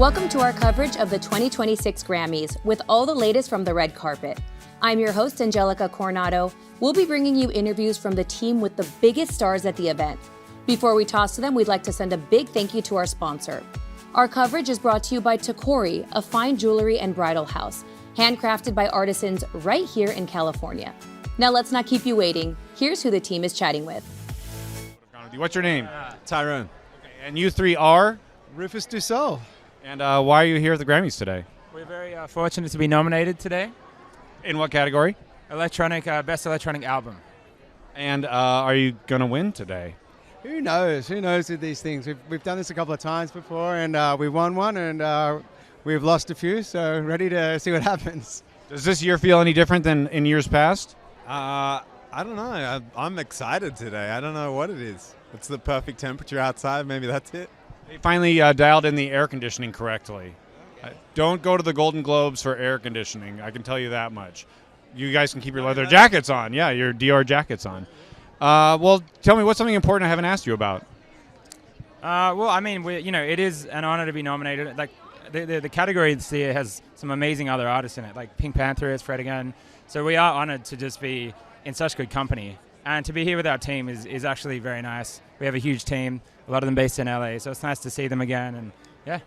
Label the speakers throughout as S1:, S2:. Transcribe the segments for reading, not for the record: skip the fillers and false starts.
S1: Welcome to our coverage of the 2026 Grammys with all the latest from the red carpet. I'm your host, Angelica Coronado. We'll be bringing you interviews from the team with the biggest stars at the event. Before we toss to them, we'd like to send a big thank you to our sponsor. Our coverage is brought to you by Tacori, a fine jewelry and bridal house, handcrafted by artisans right here in California. Now let's not keep you waiting. Here's who the team is chatting with.
S2: What's your name?
S3: Tyrone.
S2: Okay, and you three are?
S3: Rufus Du Sol.
S2: And why are you here at the Grammys today?
S4: We're very fortunate to be nominated today.
S2: In what category?
S4: Best Electronic Album.
S2: And are you going to win today?
S3: Who knows? Who knows with these things? We've done this a couple of times before, and we won one, and we've lost a few, so ready to see what happens.
S2: Does this year feel any different than in years past?
S5: I don't know. I'm excited today. I don't know what it is. It's the perfect temperature outside. Maybe that's it.
S2: They finally dialed in the air conditioning correctly. Don't go to the Golden Globes for air conditioning. I can tell you that much. You guys can keep your leather jackets on. Yeah, your DR jackets on. Well, tell me, what's something important I haven't asked you about?
S4: It is an honor to be nominated. Like the category this year has some amazing other artists in it. Like Pink Panther is Fred again. So we are honored to just be in such good company. And to be here with our team is actually very nice. We have a huge team, a lot of them based in LA, so it's nice to see them again. And yeah.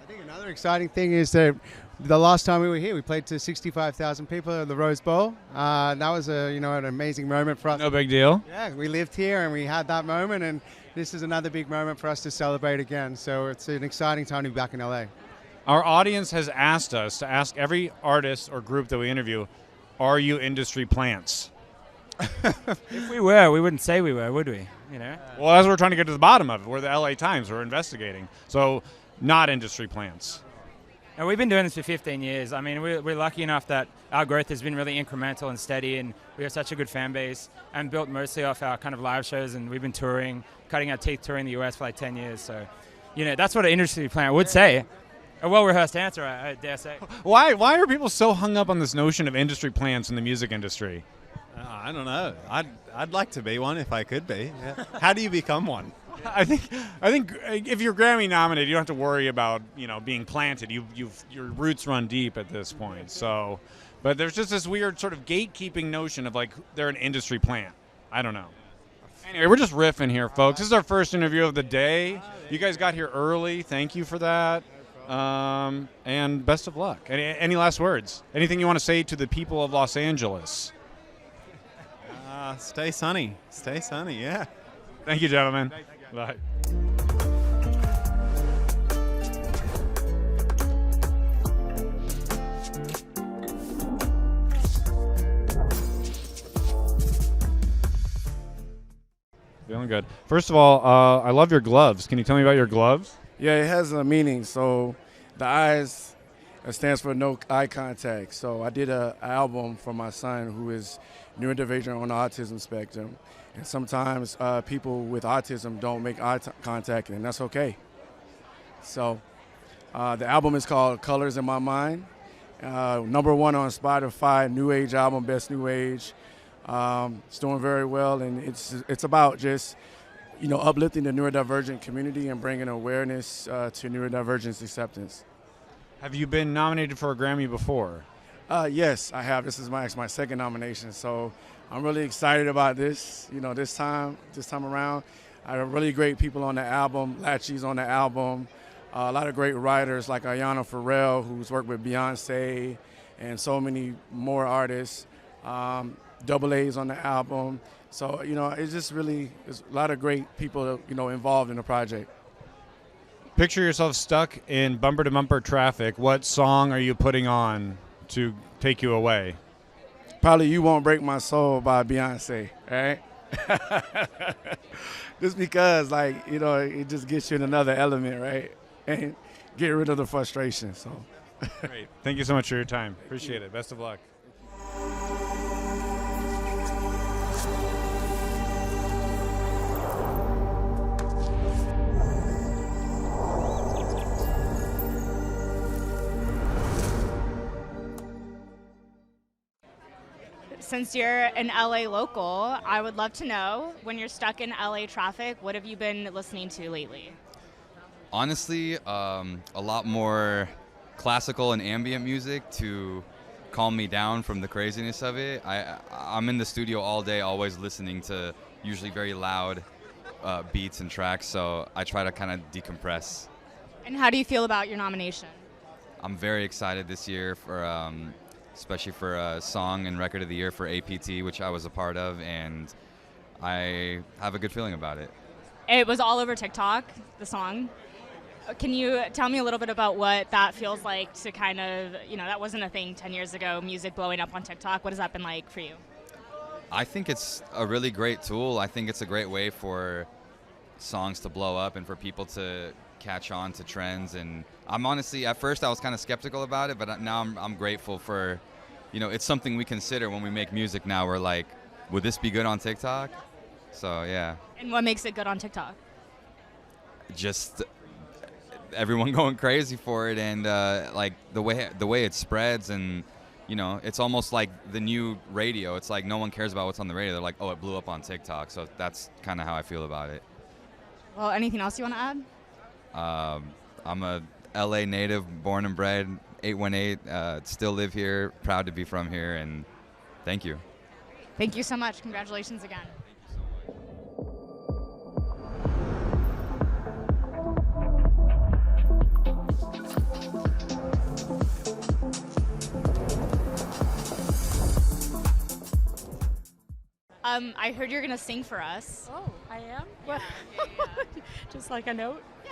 S3: I think another exciting thing is that the last time we were here, we played to 65,000 people at the Rose Bowl. That was an amazing moment for us.
S2: No big deal.
S3: Yeah, we lived here and we had that moment, and this is another big moment for us to celebrate again. So it's an exciting time to be back in LA.
S2: Our audience has asked us to ask every artist or group that we interview, are you industry plants?
S4: If we were, we wouldn't say we were, would we? You know.
S2: Well, that's what we're trying to get to the bottom of it. We're the LA Times. We're investigating. So, not industry plants.
S4: And we've been doing this for 15 years. I mean, we're lucky enough that our growth has been really incremental and steady, and we have such a good fan base and built mostly off our kind of live shows, and we've been touring, cutting our teeth touring the US for like 10 years. So, that's what an industry plant would say. A well-rehearsed answer, I dare say.
S2: Why are people so hung up on this notion of industry plants in the music industry?
S5: I don't know. I'd like to be one if I could be. Yeah. How do you become one?
S2: I think if you're Grammy nominated, you don't have to worry about being planted. Your roots run deep at this point. So, but there's just this weird sort of gatekeeping notion of like they're an industry plant. I don't know. Anyway, we're just riffing here, folks. This is our first interview of the day. You guys got here early. Thank you for that. And best of luck. Any last words? Anything you want to say to the people of Los Angeles?
S5: Stay sunny. Stay sunny, yeah.
S2: Thank you, gentlemen. Bye. Feeling good. First of all, I love your gloves. Can you tell me about your gloves?
S6: Yeah, it has a meaning. So the eyes stands for no eye contact. So I did an album for my son who is neurodivergent on the autism spectrum. And sometimes people with autism don't make eye contact, and that's okay. So the album is called Colors in My Mind. #1 on Spotify, New Age album, Best New Age. It's doing very well, and it's about just uplifting the neurodivergent community and bringing awareness to neurodivergence acceptance.
S2: Have you been nominated for a Grammy before?
S6: Yes, I have. This is my second nomination, so I'm really excited about this. This time around, I have really great people on the album. Latchy's on the album. A lot of great writers like Ayana Farrell, who's worked with Beyonce, and so many more artists. Double A's on the album. So it's just really there's a lot of great people involved in the project.
S2: Picture yourself stuck in bumper-to-bumper traffic. What song are you putting on to take you away?
S6: Probably You Won't Break My Soul by Beyonce, right? Just because, it just gets you in another element, right? And get rid of the frustration, so.
S2: Great. Thank you so much for your time. Appreciate it. Best of luck.
S7: Since you're an LA local, I would love to know, when you're stuck in LA traffic, what have you been listening to lately?
S8: Honestly, a lot more classical and ambient music to calm me down from the craziness of it. I'm in the studio all day, always listening to usually very loud beats and tracks, so I try to kind of decompress.
S7: And how do you feel about your nomination?
S8: I'm very excited this year for, especially for Song and Record of the Year for APT, which I was a part of, and I have a good feeling about it.
S7: It was all over TikTok, the song. Can you tell me a little bit about what that feels like to kind of, that wasn't a thing 10 years ago, music blowing up on TikTok. What has that been like for you?
S8: I think it's a really great tool. I think it's a great way for songs to blow up and for people to catch on to trends. And I'm honestly, at first I was kind of skeptical about it, but now I'm grateful for, it's something we consider when we make music now. We're like, would this be good on TikTok? So, yeah.
S7: And what makes it good on TikTok?
S8: Just everyone going crazy for it, and like the way it spreads, and it's almost like the new radio. It's like no one cares about what's on the radio. They're like, oh, it blew up on TikTok. So that's kind of how I feel about it.
S7: Well, anything else you want to add?
S8: I'm a LA native, born and bred, 818, still live here, proud to be from here, and thank you.
S7: Thank you so much. Congratulations again. I heard you're going to sing for us.
S9: Oh, I am? Yeah, Just like a note?
S7: Yeah.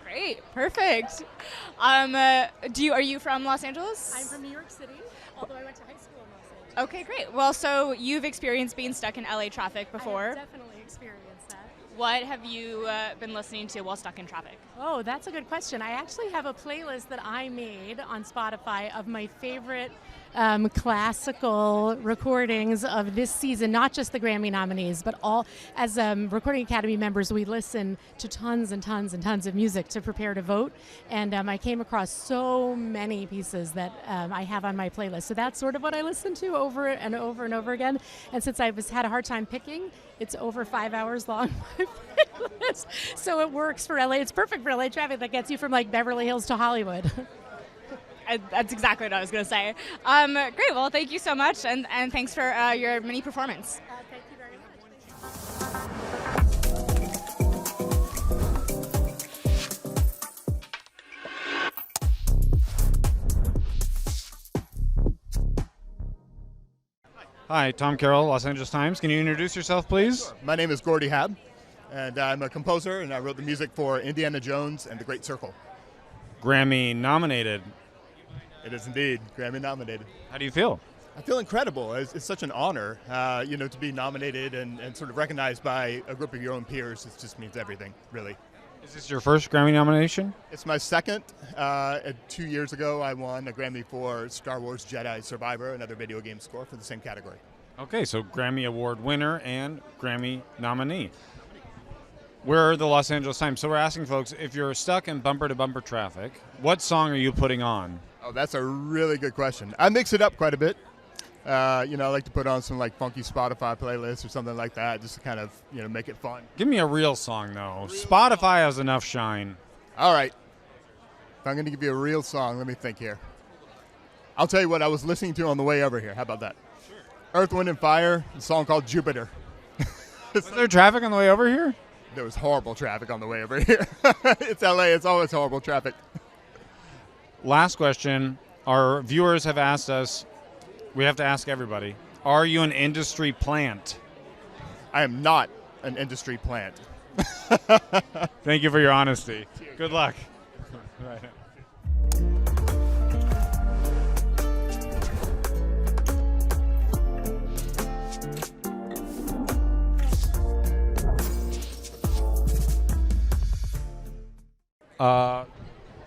S7: Great. Perfect. Are you from Los Angeles?
S9: I'm from New York City, although I went to high school in Los Angeles.
S7: Okay, great. Well, so you've experienced being stuck in LA traffic before.
S9: I have definitely experienced that.
S7: What have you been listening to while stuck in traffic?
S9: Oh, that's a good question. I actually have a playlist that I made on Spotify of my favorite classical recordings of this season, not just the Grammy nominees, but all. As Recording Academy members, we listen to tons and tons and tons of music to prepare to vote, and I came across so many pieces that I have on my playlist. So that's sort of what I listen to over and over and over again, and since I had a hard time picking, it's over 5 hours long, my playlist. So it works for LA. It's perfect for LA traffic. That gets you from like Beverly Hills to Hollywood.
S7: That's exactly what I was going to say. Great. Well, thank you so much, and thanks for your mini performance.
S9: Thank you very much.
S2: Hi, Tom Carroll, Los Angeles Times. Can you introduce yourself, please?
S10: Sure. My name is Gordy Hab, and I'm a composer, and I wrote the music for Indiana Jones and The Great Circle.
S2: Grammy nominated.
S10: It is indeed Grammy nominated.
S2: How do you feel?
S10: I feel incredible. It's such an honor, to be nominated and sort of recognized by a group of your own peers. It just means everything, really.
S2: Is this your first Grammy nomination?
S10: It's my second. 2 years ago, I won a Grammy for Star Wars Jedi Survivor, another video game score for the same category.
S2: Okay, so Grammy Award winner and Grammy nominee. We're the Los Angeles Times, so we're asking folks, if you're stuck in bumper-to-bumper traffic, what song are you putting on?
S10: Oh, that's a really good question. I mix it up quite a bit. I like to put on some like funky Spotify playlists or something like that, just to kind of make it fun.
S2: Give me a real song, though. Spotify has enough shine.
S10: All right. If I'm going to give you a real song, let me think here. I'll tell you what I was listening to on the way over here. How about that? Sure. Earth, Wind, and Fire, a song called Jupiter.
S2: Was there traffic on the way over here?
S10: There was horrible traffic on the way over here. It's LA. It's always horrible traffic.
S2: Last question. Our viewers have asked us, we have to ask everybody, are you an industry plant?
S10: I am not an industry plant.
S2: Thank you for your honesty.
S10: Cheers.
S2: Good luck.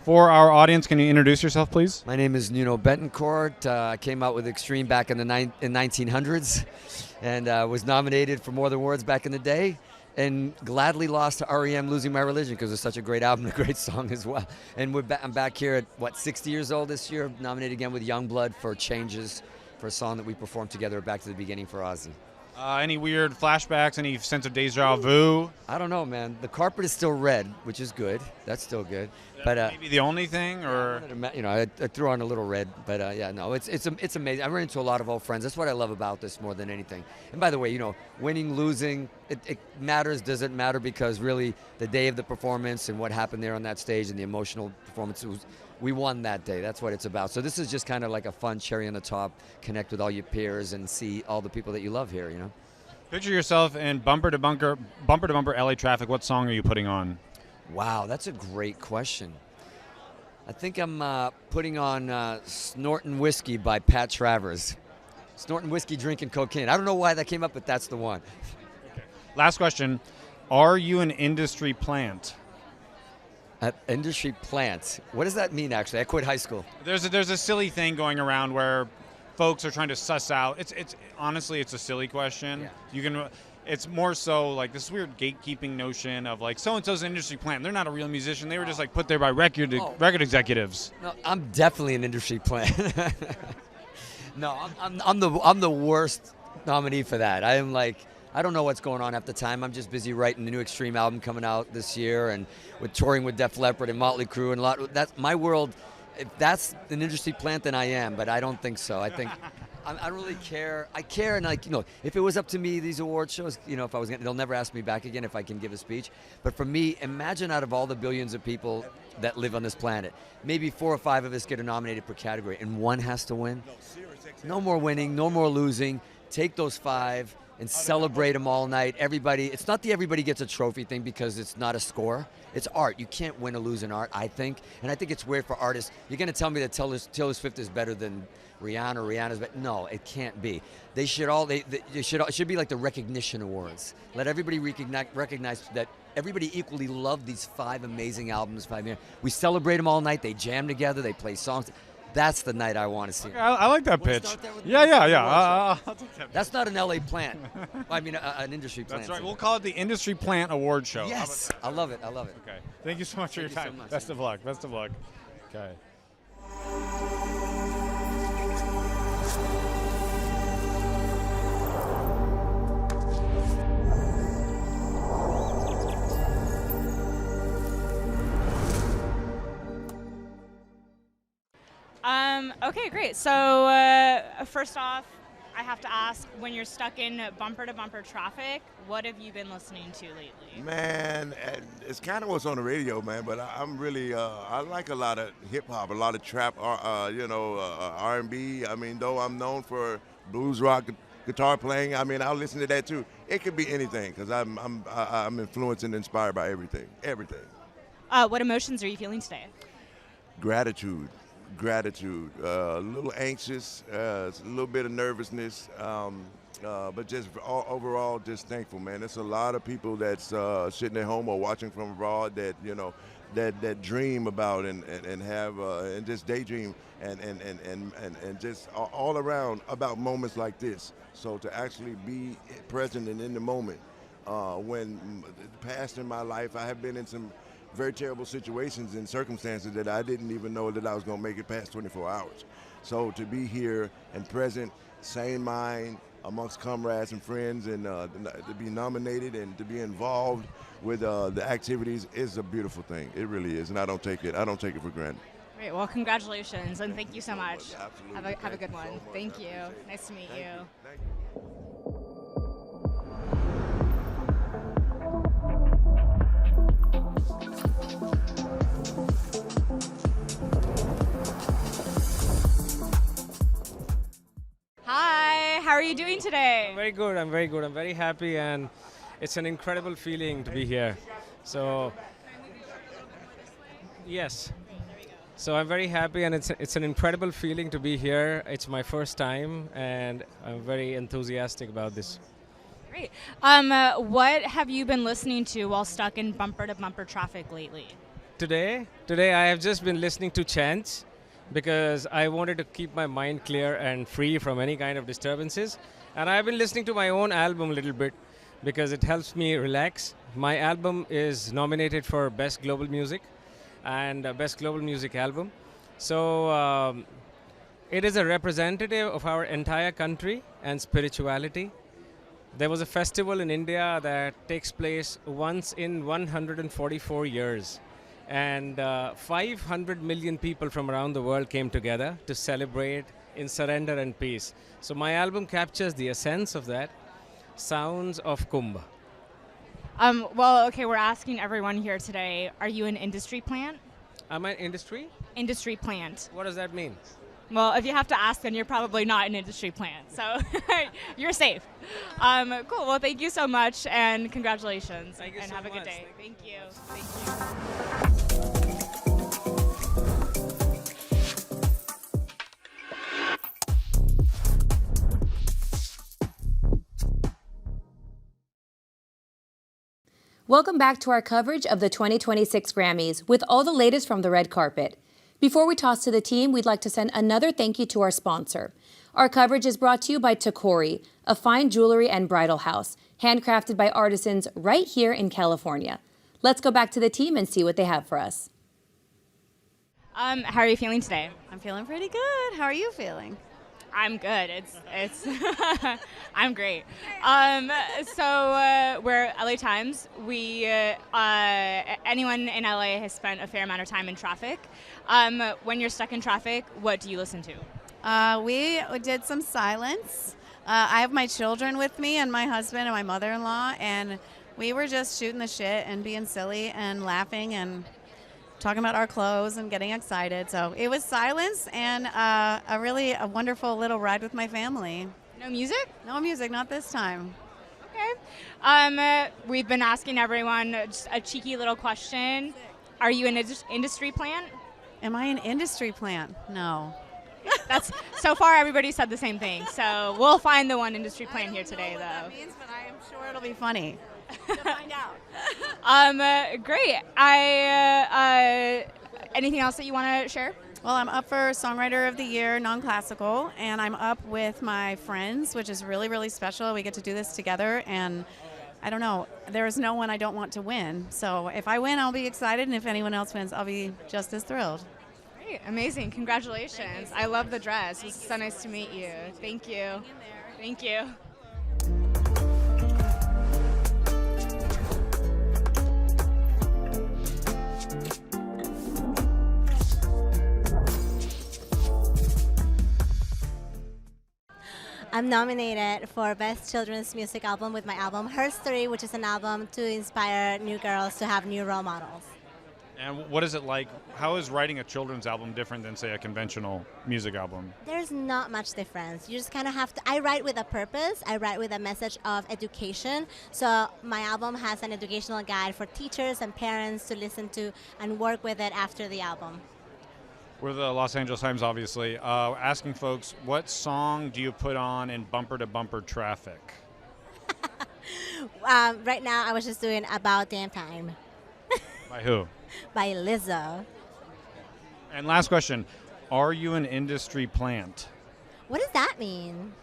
S2: For our audience, can you introduce yourself, please?
S11: My name is Nuno Betancourt. I came out with Extreme back in the 1900s and was nominated for More Than Words back in the day, and gladly lost to REM Losing My Religion because it's such a great album, a great song as well. And I'm back here at, 60 years old this year, nominated again with Youngblood for Changes, for a song that we performed together, Back to the Beginning for Ozzy.
S2: Any weird flashbacks? Any sense of deja vu?
S11: I don't know, man. The carpet is still red, which is good. That's still good. But
S2: maybe the only thing, or
S11: I threw on a little red. But yeah, no, it's amazing. I run into a lot of old friends. That's what I love about this more than anything. And by the way, winning, losing, it matters. Doesn't matter, because really the day of the performance and what happened there on that stage and the emotional performance, we won that day. That's what it's about. So this is just kind of like a fun cherry on the top. Connect with all your peers and see all the people that you love here.
S2: Picture yourself in bumper to bumper LA traffic. What song are you putting on?
S11: Wow, that's a great question. I think I'm putting on Snortin' Whiskey by Pat Travers. Snortin' Whiskey, Drinking Cocaine. I don't know why that came up, but that's the one.
S2: Okay. Last question. Are you an industry plant?
S11: An industry plant? What does that mean, actually? I quit high school.
S2: There's a silly thing going around where folks are trying to suss out. It's honestly, it's a silly question. Yeah. It's more so like this weird gatekeeping notion of like so-and-so's an industry plant. They're not a real musician. They were just like put there by record executives.
S11: No, I'm definitely an industry plant. No, I'm the worst nominee for that. I am like, I don't know what's going on half the time. I'm just busy writing the new Extreme album coming out this year, and with touring with Def Leppard and Motley Crue and a lot. That's my world. If that's an industry plant, then I am, but I don't think so. I think I don't really care. I care, and if it was up to me, these award shows, if I was they'll never ask me back again if I can give a speech. But for me, imagine out of all the billions of people that live on this planet, maybe 4 or 5 of us get nominated per category, and one has to win. No more winning, no more losing. Take those 5 and celebrate them all night. Everybody, it's not the everybody gets a trophy thing, because it's not a score. It's art. You can't win or lose in art, I think. And I think it's weird for artists. You're going to tell me that Taylor Swift is better than Rihanna, or Rihanna's better. No, it can't be. They should all, it should be like the recognition awards. Let everybody recognize that everybody equally loved these 5 amazing albums, 5 years. We celebrate them all night. They jam together. They play songs. That's the night I want to see.
S2: Okay, I like that pitch. Yeah. I'll take that.
S11: That's not an LA plant. I mean, an industry plant.
S2: That's right. We'll call it the Industry Plant Award Show.
S11: Yes, I love it.
S2: Okay. Thank you so much for your time. Best of luck. Okay.
S7: Okay, great. So first off, I have to ask, when you're stuck in bumper-to-bumper traffic, what have you been listening to lately?
S12: Man, it's kind of what's on the radio, man, but I'm really, I like a lot of hip-hop, a lot of trap, R&B. I mean, though I'm known for blues rock guitar playing, I mean, I'll listen to that too. It could be anything, because I'm influenced and inspired by everything.
S7: What emotions are you feeling today?
S12: Gratitude, a little anxious, a little bit of nervousness, but just overall just thankful, man. There's a lot of people that's sitting at home or watching from abroad that that dream about and have and just daydream and just all around about moments like this. So to actually be present and in the moment, when past in my life, I have been in some very terrible situations and circumstances that I didn't even know that I was going to make it past 24 hours. So to be here and present, sane mind, amongst comrades and friends, and to be nominated and to be involved with the activities is a beautiful thing. It really is, and I don't take it for granted.
S7: Great. Well, congratulations, and thank you so much.
S12: Absolutely.
S7: Have a good one. Thank you. Nice to meet you.
S12: Thank you.
S7: Hi, how are you doing today?
S13: I'm very good. I'm very happy, and it's an incredible feeling to be here. So, yes. So I'm very happy, and it's an incredible feeling to be here. It's my first time, and I'm very enthusiastic about this.
S7: Great. What have you been listening to while stuck in bumper-to-bumper traffic lately?
S13: Today I have just been listening to chants, because I wanted to keep my mind clear and free from any kind of disturbances. And I've been listening to my own album a little bit, because it helps me relax. My album is nominated for Best Global Music and Best Global Music Album. So it is a representative of our entire country and spirituality. There was a festival in India that takes place once in 144 years. And 500 million people from around the world came together to celebrate in surrender and peace. So my album captures the essence of that. Sounds of Kumbh.
S7: Well, okay, we're asking everyone here today, are you an industry plant?
S13: Am I an industry?
S7: Industry plant.
S13: What does that mean?
S7: Well, if you have to ask, then you're probably not an industry plant, so you're safe. Cool, well, thank you so much, and congratulations,
S13: Thank you
S7: and
S13: so
S7: have a good
S13: much.
S7: day. Thank you. Thank you.
S1: Welcome back to our coverage of the 2026 Grammys with all the latest from the red carpet. Before we toss to the team, we'd like to send another thank you to our sponsor. Our coverage is brought to you by Tacori, a fine jewelry and bridal house, handcrafted by artisans right here in California. Let's go back to the team and see what they have for us.
S7: How are you feeling today?
S14: I'm feeling pretty good. How are you feeling?
S7: I'm good. It's I'm great. We're LA Times. We anyone in LA has spent a fair amount of time in traffic. When you're stuck in traffic, what do you listen to?
S14: We did some silence. I have my children with me and my husband and my mother-in-law, and we were just shooting the shit and being silly and laughing and talking about our clothes and getting excited. So it was silence and a really wonderful little ride with my family.
S7: No music?
S14: No music, not this time.
S7: Okay. We've been asking everyone just a cheeky little question. Are you an industry plant?
S14: Am I an industry plant? No.
S7: That's so far everybody said the same thing. So we'll find the one industry plant here today, though.
S14: That means, but I am sure it'll be funny to find out.
S7: Great. Anything else that you want to share?
S14: Well, I'm up for Songwriter of the Year, non-classical, and I'm up with my friends, which is really, really special. We get to do this together, and I don't know, there is no one I don't want to win. So if I win, I'll be excited, and if anyone else wins, I'll be just as thrilled.
S7: Great. Amazing. Congratulations. I love the dress. It was so nice to meet you. Thank you. Thank you.
S15: I'm nominated for Best Children's Music Album with my album Her Story, which is an album to inspire new girls to have new role models.
S2: And what is it like? How is writing a children's album different than, say, a conventional music album?
S15: There's not much difference. You just kind of have to, I write with a purpose, I write with a message of education. So my album has an educational guide for teachers and parents to listen to and work with it after the album.
S2: We're the Los Angeles Times, obviously. Asking folks, what song do you put on in bumper-to-bumper traffic?
S15: Right now, I was just doing About Damn Time.
S2: By who?
S15: By Lizzo.
S2: And last question, are you an industry plant?
S15: What does that mean?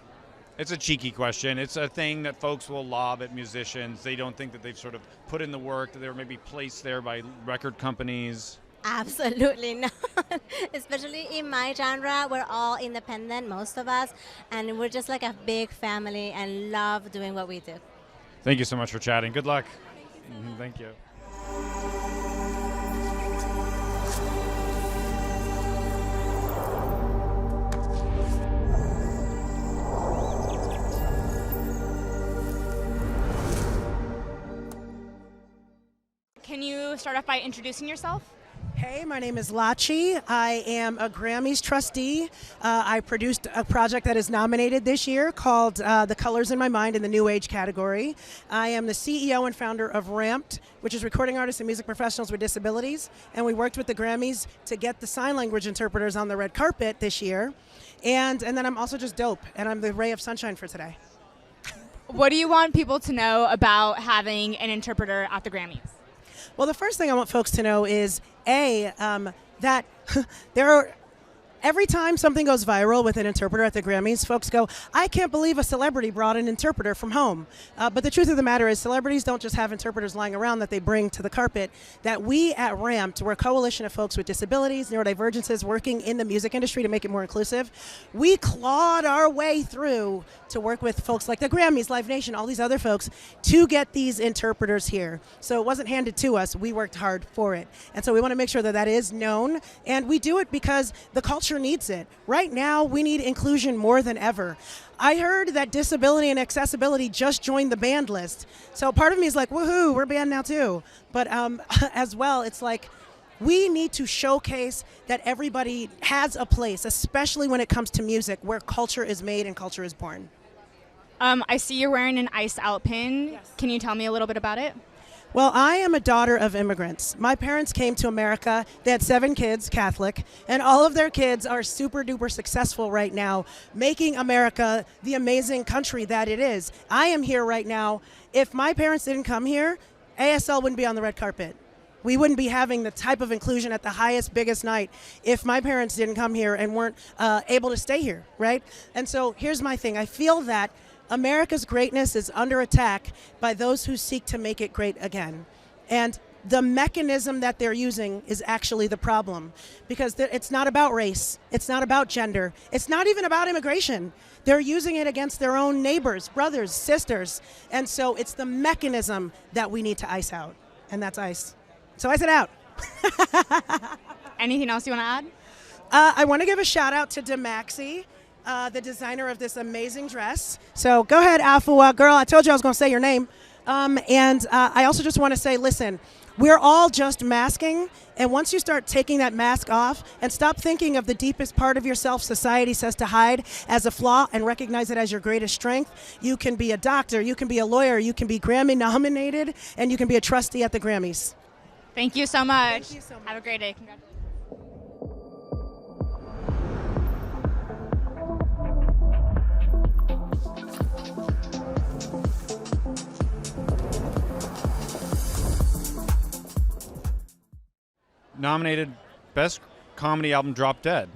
S2: It's a cheeky question. It's a thing that folks will lob at musicians. They don't think that they've sort of put in the work, that they were maybe placed there by record companies.
S15: Absolutely not. Especially in my genre, we're all independent, most of us, and we're just like a big family and love doing what we do.
S2: Thank you so much for chatting. Good luck. Thank you.
S7: Can you start off by introducing yourself?
S16: Hey, my name is Lachi. I am a Grammys trustee. I produced a project that is nominated this year called The Colors in My Mind in the New Age category. I am the CEO and founder of RAMPed, which is Recording Artists and Music Professionals with Disabilities. And we worked with the Grammys to get the sign language interpreters on the red carpet this year. And then I'm also just dope, and I'm the ray of sunshine for today.
S7: What do you want people to know about having an interpreter at the Grammys?
S16: Well, the first thing I want folks to know is, A, that there are Every time something goes viral with an interpreter at the Grammys, folks go, I can't believe a celebrity brought an interpreter from home. But the truth of the matter is celebrities don't just have interpreters lying around that they bring to the carpet. That we at RAMPed, we're a coalition of folks with disabilities, neurodivergences, working in the music industry to make it more inclusive. We clawed our way through to work with folks like the Grammys, Live Nation, all these other folks to get these interpreters here. So it wasn't handed to us. We worked hard for it. And so we want to make sure that that is known. And we do it because the culture needs it. Right now, we need inclusion more than ever. I heard that disability and accessibility just joined the banned list. So part of me is like, woohoo, we're banned now too. But as well, it's like, we need to showcase that everybody has a place, especially when it comes to music, where culture is made and culture is born.
S7: I see you're wearing an Iced Out pin. Yes. Can you tell me a little bit about it?
S16: Well, I am a daughter of immigrants. My parents came to America. They had 7 kids, Catholic, and all of their kids are super duper successful right now, making America the amazing country that it is. I am here right now. If my parents didn't come here, ASL wouldn't be on the red carpet. We wouldn't be having the type of inclusion at the highest, biggest night if my parents didn't come here and weren't able to stay here, right? And so here's my thing. I feel that America's greatness is under attack by those who seek to make it great again. And the mechanism that they're using is actually the problem, because it's not about race. It's not about gender. It's not even about immigration. They're using it against their own neighbors, brothers, sisters. And so it's the mechanism that we need to ice out, and that's ICE. So ice it out.
S7: Anything else you want to add?
S16: I want to give a shout out to Demaxi, the designer of this amazing dress. So go ahead, Alpha girl. I told you I was going to say your name. And I also just want to say, listen, we're all just masking. And once you start taking that mask off and stop thinking of the deepest part of yourself society says to hide as a flaw and recognize it as your greatest strength, you can be a doctor, you can be a lawyer, you can be Grammy nominated, and you can be a trustee at the Grammys.
S7: Thank you so much.
S16: Thank you so much.
S7: Have a great day. Congratulations.
S2: Nominated Best Comedy Album, Drop Dead.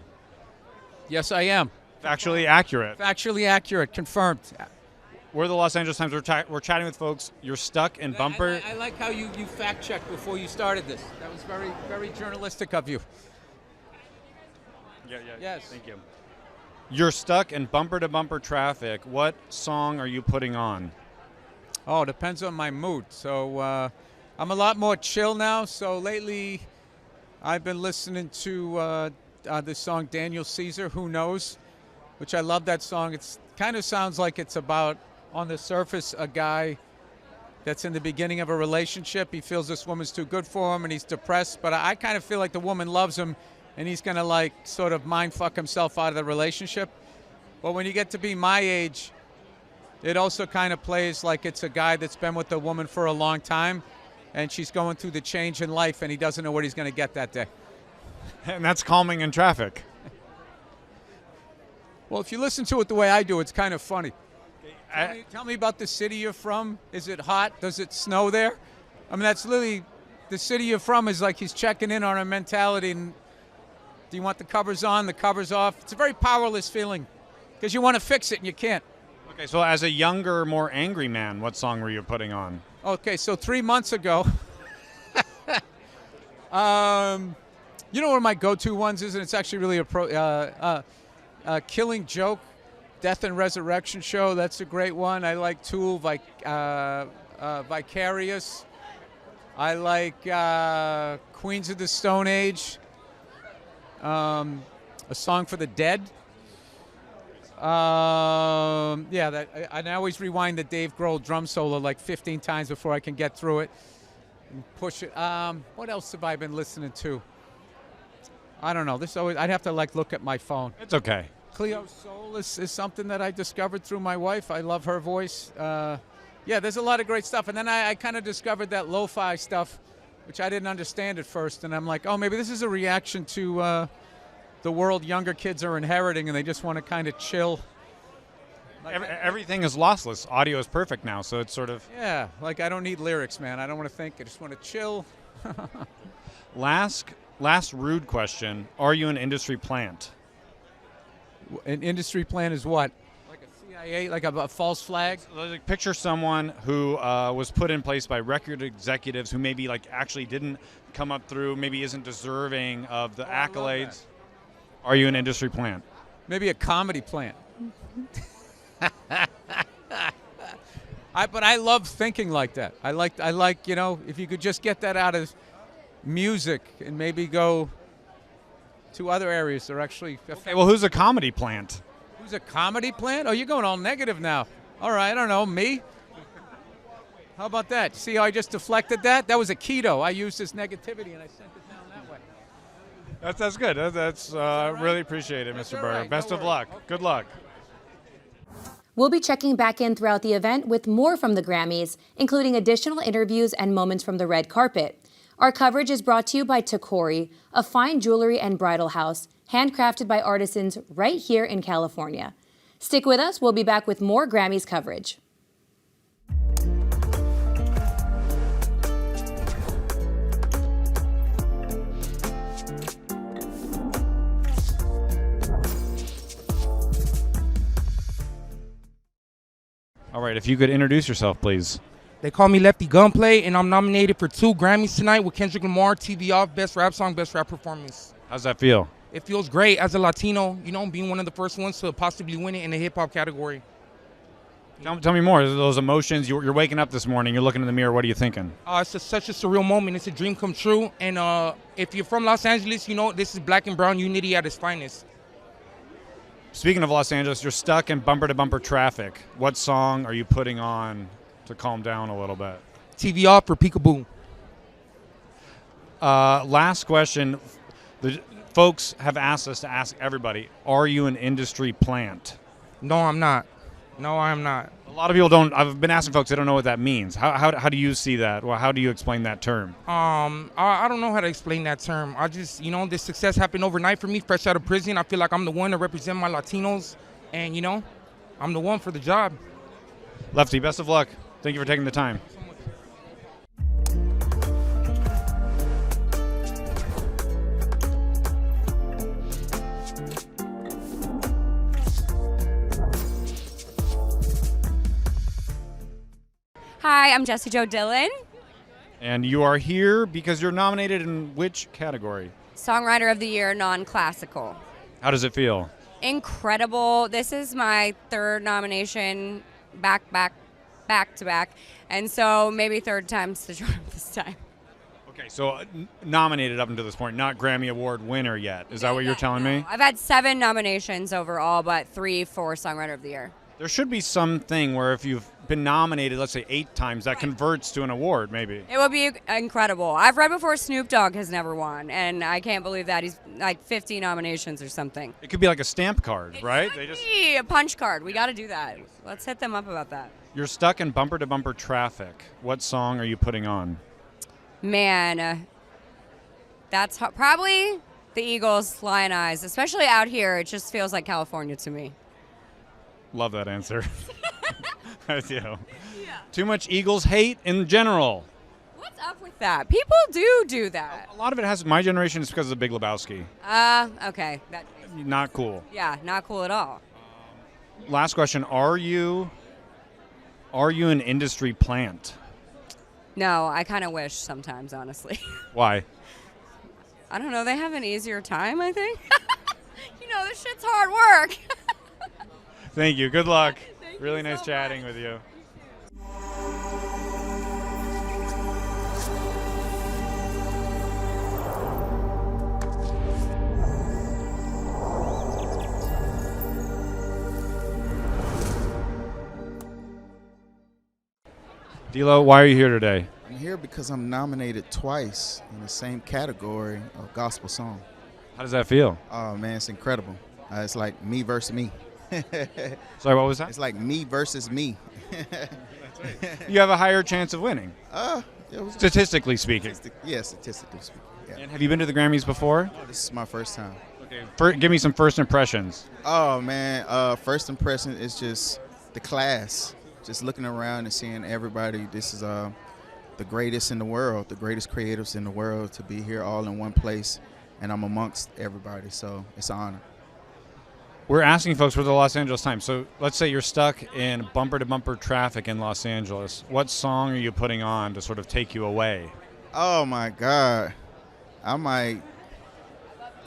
S17: Yes, I am.
S2: Factually accurate.
S17: Factually accurate, confirmed.
S2: We're the Los Angeles Times. We're chatting with folks. You're stuck in bumper.
S17: I like how you fact-checked before you started this. That was very, very journalistic of you.
S2: Yeah.
S17: Yes.
S2: Thank you. You're stuck in bumper-to-bumper traffic. What song are you putting on?
S17: Oh, it depends on my mood. So I'm a lot more chill now. So lately I've been listening to this song, Daniel Caesar, Who Knows, which I love that song. It kind of sounds like it's about, on the surface, a guy that's in the beginning of a relationship. He feels this woman's too good for him and he's depressed, but I kind of feel like the woman loves him and he's going to like sort of mind fuck himself out of the relationship. But when you get to be my age, it also kind of plays like it's a guy that's been with the woman for a long time and she's going through the change in life and he doesn't know what he's going to get that day.
S2: And that's calming in traffic.
S17: Well, if you listen to it the way I do, it's kind of funny. Tell me about the city you're from. Is it hot? Does it snow there? I mean, that's literally, the city you're from is like he's checking in on our mentality. And do you want the covers on, the covers off? It's a very powerless feeling because you want to fix it and you can't.
S2: Okay, so as a younger, more angry man, what song were you putting on?
S17: Okay, so 3 months ago, you know one of my go-to ones is, and it's actually really Killing Joke, Death and Resurrection Show. That's a great one. I like Tool, Vicarious. I like Queens of the Stone Age, A Song for the Dead. I always rewind the Dave Grohl drum solo like 15 times before I can get through it and push it. What else have I been listening to? I don't know. I'd have to look at my phone.
S2: It's okay.
S17: Cleo's Soul is something that I discovered through my wife. I love her voice. There's a lot of great stuff. And then I kind of discovered that lo-fi stuff, which I didn't understand at first. And I'm like, oh, maybe this is a reaction to the world younger kids are inheriting, and they just want to kind of chill.
S2: Everything is lossless. Audio is perfect now, so it's sort of...
S17: Yeah, like I don't need lyrics, man. I don't want to think. I just want to chill.
S2: Last rude question. Are you an industry plant?
S17: An industry plant is what? Like a CIA, like a false flag?
S2: Like, picture someone who was put in place by record executives who maybe like actually didn't come up through, maybe isn't deserving of the accolades. Are you an industry plant?
S17: Maybe a comedy plant. But I love thinking like that. I like, you know, if you could just get that out of music and maybe go to other areas that are actually.
S2: Okay, well, who's a comedy plant?
S17: Who's a comedy plant? Oh, you're going all negative now. All right, I don't know, me? How about that? See how I just deflected that? That was a keto. I used this negativity and I sent it down that way.
S2: That's good. That's really appreciate it, Mr. Burr.
S17: right.
S2: Best
S17: No
S2: of luck. Good luck.
S1: We'll be checking back in throughout the event with more from the Grammys, including additional interviews and moments from the red carpet. Our coverage is brought to you by Tacori, a fine jewelry and bridal house, handcrafted by artisans right here in California. Stick with us. We'll be back with more Grammys coverage.
S2: All right, if you could introduce yourself, please.
S18: They call me Lefty Gunplay, and I'm nominated for 2 Grammys tonight with Kendrick Lamar, TV Off, Best Rap Song, Best Rap Performance.
S2: How's that feel?
S18: It feels great as a Latino, you know, being one of the first ones to possibly win it in the hip-hop category.
S2: Tell me more. Those emotions. You're waking up this morning. You're looking in the mirror. What are you thinking?
S18: It's such a surreal moment. It's a dream come true. And if you're from Los Angeles, you know, this is black and brown unity at its finest.
S2: Speaking of Los Angeles, you're stuck in bumper-to-bumper traffic. What song are you putting on to calm down a little bit?
S18: TV Off for Peekaboo.
S2: Last question. The folks have asked us to ask everybody, are you an industry plant?
S18: No, I'm not. No, I'm not.
S2: A lot of people don't. I've been asking folks, they don't know what that means. How do you see that? Well, how do you explain that term?
S18: I don't know how to explain that term. I just, you know, this success happened overnight for me, fresh out of prison. I feel like I'm the one to represent my Latinos, and, you know, I'm the one for the job.
S2: Lefty, best of luck. Thank you for taking the time.
S19: Hi, I'm Jessie Jo Dillon,
S2: And you are here because you're nominated in which category?
S19: Songwriter of the Year, non-classical.
S2: How does it feel?
S19: Incredible. This is my 3rd nomination back to back. And so maybe 3rd time's the charm this time.
S2: Okay, so nominated up until this point, not Grammy Award winner yet. Is that what you're telling me?
S19: I've had 7 nominations overall, but 3 for Songwriter of the Year.
S2: There should be something where if you've been nominated, let's say 8 times, that converts to an award, maybe.
S19: It would be incredible. I've read before Snoop Dogg has never won, and I can't believe that. He's like 50 nominations or something.
S2: It could be like a stamp card, right?
S19: A punch card. We got to do that. Let's hit them up about that.
S2: You're stuck in bumper-to-bumper traffic. What song are you putting on?
S19: Man, that's probably the Eagles' Lion Eyes. Especially out here, it just feels like California to me.
S2: Love that answer. I do. Yeah. Too much Eagles hate in general.
S19: What's up with that? People do that.
S2: A lot of it has, my generation is because of the Big Lebowski.
S19: Okay.
S2: Not cool.
S19: Yeah, not cool at all.
S2: Last question, are you an industry plant?
S19: No, I kind of wish sometimes, honestly.
S2: Why?
S19: I don't know. They have an easier time, I think. You know, this shit's hard work.
S2: Thank you. Good luck. Really nice chatting with you. D'Lo, why are you here today?
S20: I'm here because I'm nominated twice in the same category of gospel song.
S2: How does that feel?
S20: Oh, man, it's incredible. It's like me versus me.
S2: Sorry, what was that?
S20: It's like me versus me.
S2: You have a higher chance of winning. Statistically speaking.
S20: Statistically speaking. Yeah.
S2: And have you been to the Grammys before?
S20: This is my first time.
S2: Okay. Give me some first impressions.
S20: Oh, man. First impression is just the class. Just looking around and seeing everybody. This is the greatest in the world, the greatest creatives in the world to be here all in one place. And I'm amongst everybody, so it's an honor.
S2: We're asking folks for the Los Angeles Times. So let's say you're stuck in bumper-to-bumper traffic in Los Angeles. What song are you putting on to sort of take you away?
S20: Oh my God, I might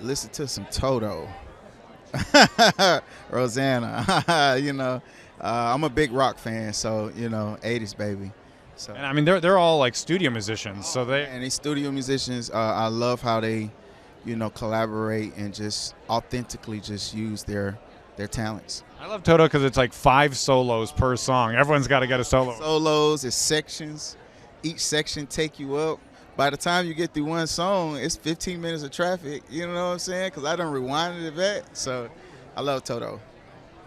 S20: listen to some Toto. Rosanna. You know, I'm a big rock fan, so, you know, 80s baby. So.
S2: And I mean, they're all like studio musicians, so
S20: And these studio musicians, I love how they, you know, collaborate and just authentically just use their talents.
S2: I love Toto because it's like 5 solos per song. Everyone's got to get a solo.
S20: Solos, it's sections. Each section take you up. By the time you get through one song, it's 15 minutes of traffic. You know what I'm saying? Because I done rewinded it back. So I love Toto.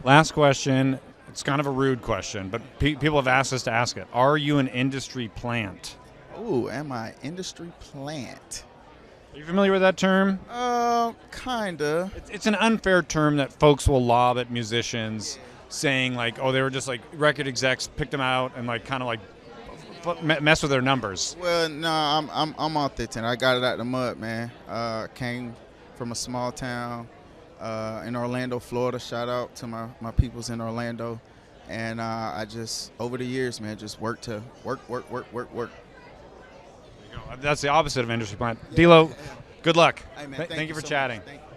S2: Last question. It's kind of a rude question, but people have asked us to ask it. Are you an industry plant?
S20: Ooh, am I industry plant?
S2: Are you familiar with that term?
S20: Kinda.
S2: It's an unfair term that folks will lob at musicians, saying like, oh, they were just like record execs picked them out and like kind of like mess with their numbers.
S20: Well, no, I'm authentic. I got it out the mud, man. Came from a small town in Orlando, Florida. Shout out to my peoples in Orlando. And I just, over the years, man, just work.
S2: That's the opposite of industry plant. D'Lo, good luck.
S20: Hey, man,
S2: thank you for
S20: so
S2: chatting.
S20: much. Thank you.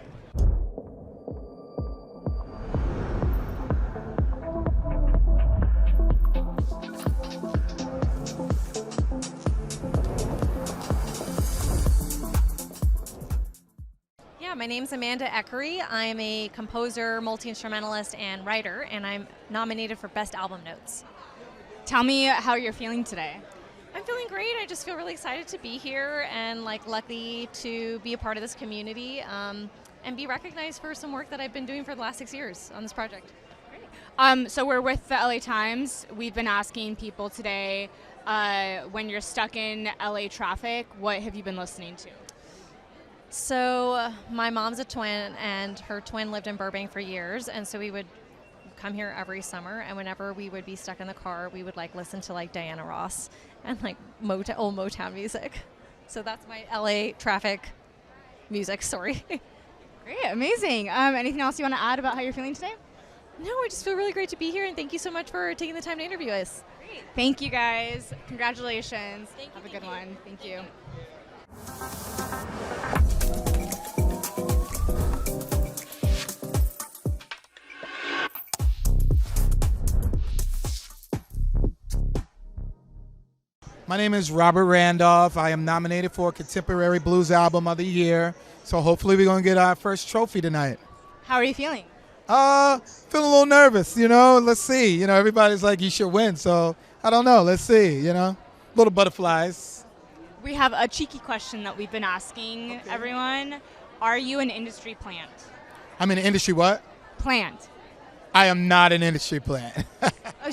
S21: My name's Amanda Eckery. I am a composer, multi-instrumentalist, and writer, and I'm nominated for Best Album Notes.
S7: Tell me how you're feeling today.
S21: I'm feeling great. I just feel really excited to be here and lucky to be a part of this community and be recognized for some work that I've been doing for the last 6 years on this project.
S7: So we're with the LA Times. We've been asking people today, when you're stuck in LA traffic, what have you been listening to?
S21: So my mom's a twin, and her twin lived in Burbank for years, and so we would come here every summer, and whenever we would be stuck in the car, we would like listen to like Diana Ross and like old Motown music. So that's my LA traffic music story.
S7: Great, amazing. Anything else you want to add about how you're feeling today?
S21: No, I just feel really great to be here, and thank you so much for taking the time to interview us.
S7: Great. Thank you, guys. Congratulations. Have a good one. Thank you.
S22: My name is Robert Randolph. I am nominated for Contemporary Blues Album of the Year. So hopefully we're going to get our first trophy tonight.
S7: How are you feeling?
S22: Feeling a little nervous, you know. Let's see. You know, everybody's like, you should win. So I don't know. Let's see, you know. Little butterflies.
S7: We have a cheeky question that we've been asking everyone. Are you an industry plant?
S22: I'm in the industry what?
S7: Plant.
S22: I am not an industry plant.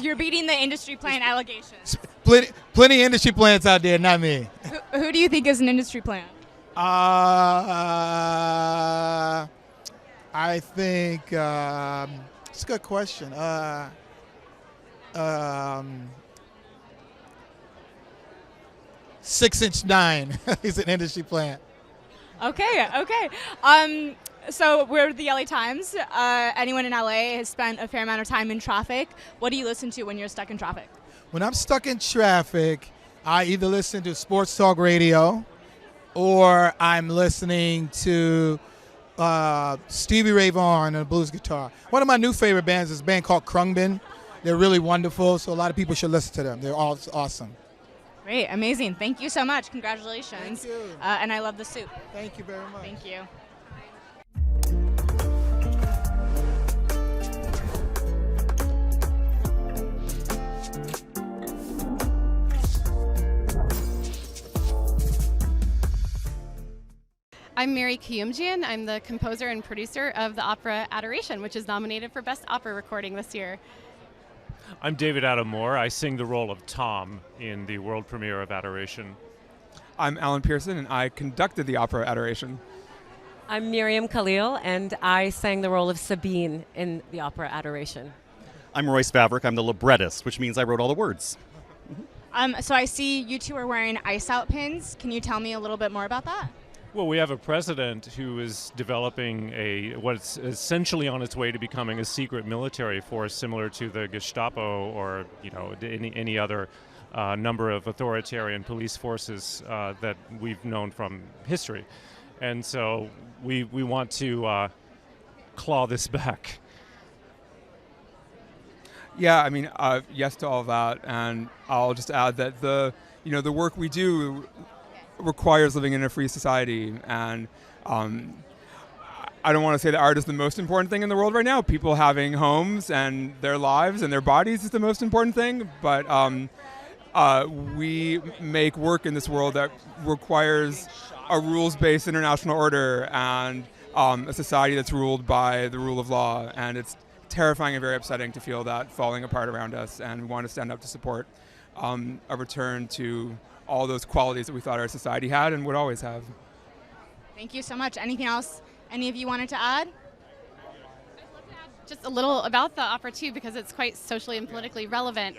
S7: You're beating the industry plant allegations.
S22: Plenty of industry plants out there, not me.
S7: Who do you think is an industry plant?
S22: I think it's a good question. 6'9". He's an industry plant.
S7: Okay. So we're the LA Times. Anyone in LA has spent a fair amount of time in traffic. What do you listen to when you're stuck in traffic?
S22: When I'm stuck in traffic, I either listen to sports talk radio or I'm listening to Stevie Ray Vaughan and a blues guitar. One of my new favorite bands is a band called Krungbin. They're really wonderful, so a lot of people should listen to them. They're all awesome.
S7: Great, amazing. Thank you so much. Congratulations.
S22: Thank you.
S7: And I love the soup.
S22: Thank you very much.
S7: Thank you.
S23: I'm Mary Kiyumjian. I'm the composer and producer of the opera Adoration, which is nominated for Best Opera Recording this year.
S24: I'm David Adam Moore. I sing the role of Tom in the world premiere of Adoration.
S25: I'm Alan Pearson, and I conducted the opera Adoration.
S26: I'm Miriam Khalil, and I sang the role of Sabine in the opera Adoration.
S27: I'm Royce Favrick. I'm the librettist, which means I wrote all the words.
S7: So I see you two are wearing Ice Out pins. Can you tell me a little bit more about that?
S24: Well, we have a president who is developing what's essentially on its way to becoming a secret military force, similar to the Gestapo or any other number of authoritarian police forces that we've known from history, and so we want to claw this back.
S25: Yeah, I mean, yes to all of that, and I'll just add that the work we do requires living in a free society, and I don't want to say that art is the most important thing in the world right now. People having homes and their lives and their bodies is the most important thing, but we make work in this world that requires a rules-based international order and a society that's ruled by the rule of law, and it's terrifying and very upsetting to feel that falling apart around us, and we want to stand up to support a return to all those qualities that we thought our society had and would always have.
S7: Thank you so much. Anything else any of you wanted to add?
S23: Just a little about the opera too, because it's quite socially and politically relevant.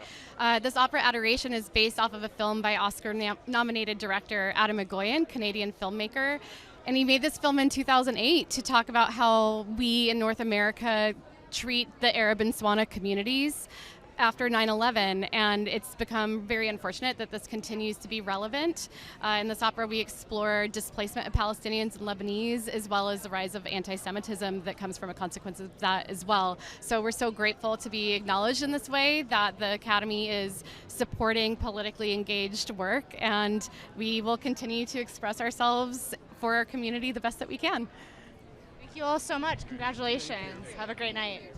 S23: This opera Adoration is based off of a film by Oscar-nominated director Adam Egoyan, Canadian filmmaker, and he made this film in 2008 to talk about how we in North America treat the Arab and Swana communities after 9/11, and it's become very unfortunate that this continues to be relevant. In this opera, we explore displacement of Palestinians and Lebanese, as well as the rise of anti-Semitism that comes from a consequence of that as well. So we're so grateful to be acknowledged in this way, that the Academy is supporting politically engaged work, and we will continue to express ourselves for our community the best that we can.
S7: Thank you all so much. Congratulations. Have a great night.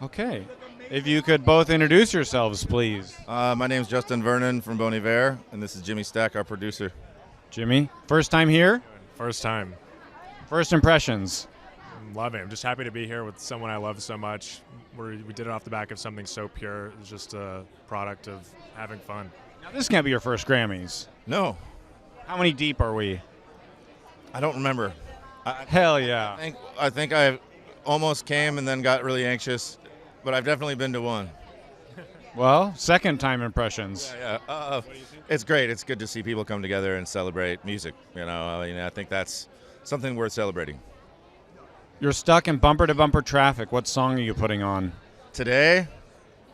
S2: Okay. If you could both introduce yourselves, please.
S3: My name's Justin Vernon from Bon Iver, and this is Jimmy Stack, our producer.
S2: Jimmy, first time here?
S24: First time.
S2: First impressions?
S24: I'm loving it. I'm just happy to be here with someone I love so much. We did it off the back of something so pure. It was just a product of having fun.
S2: Now, this can't be your first Grammys.
S3: No.
S2: How many deep are we?
S3: I don't remember.
S2: Hell yeah.
S3: I think I almost came and then got really anxious, but I've definitely been to one.
S2: Well, second time impressions.
S3: Yeah. It's great. It's good to see people come together and celebrate music. I think that's something worth celebrating.
S2: You're stuck in bumper-to-bumper traffic. What song are you putting on?
S3: Today,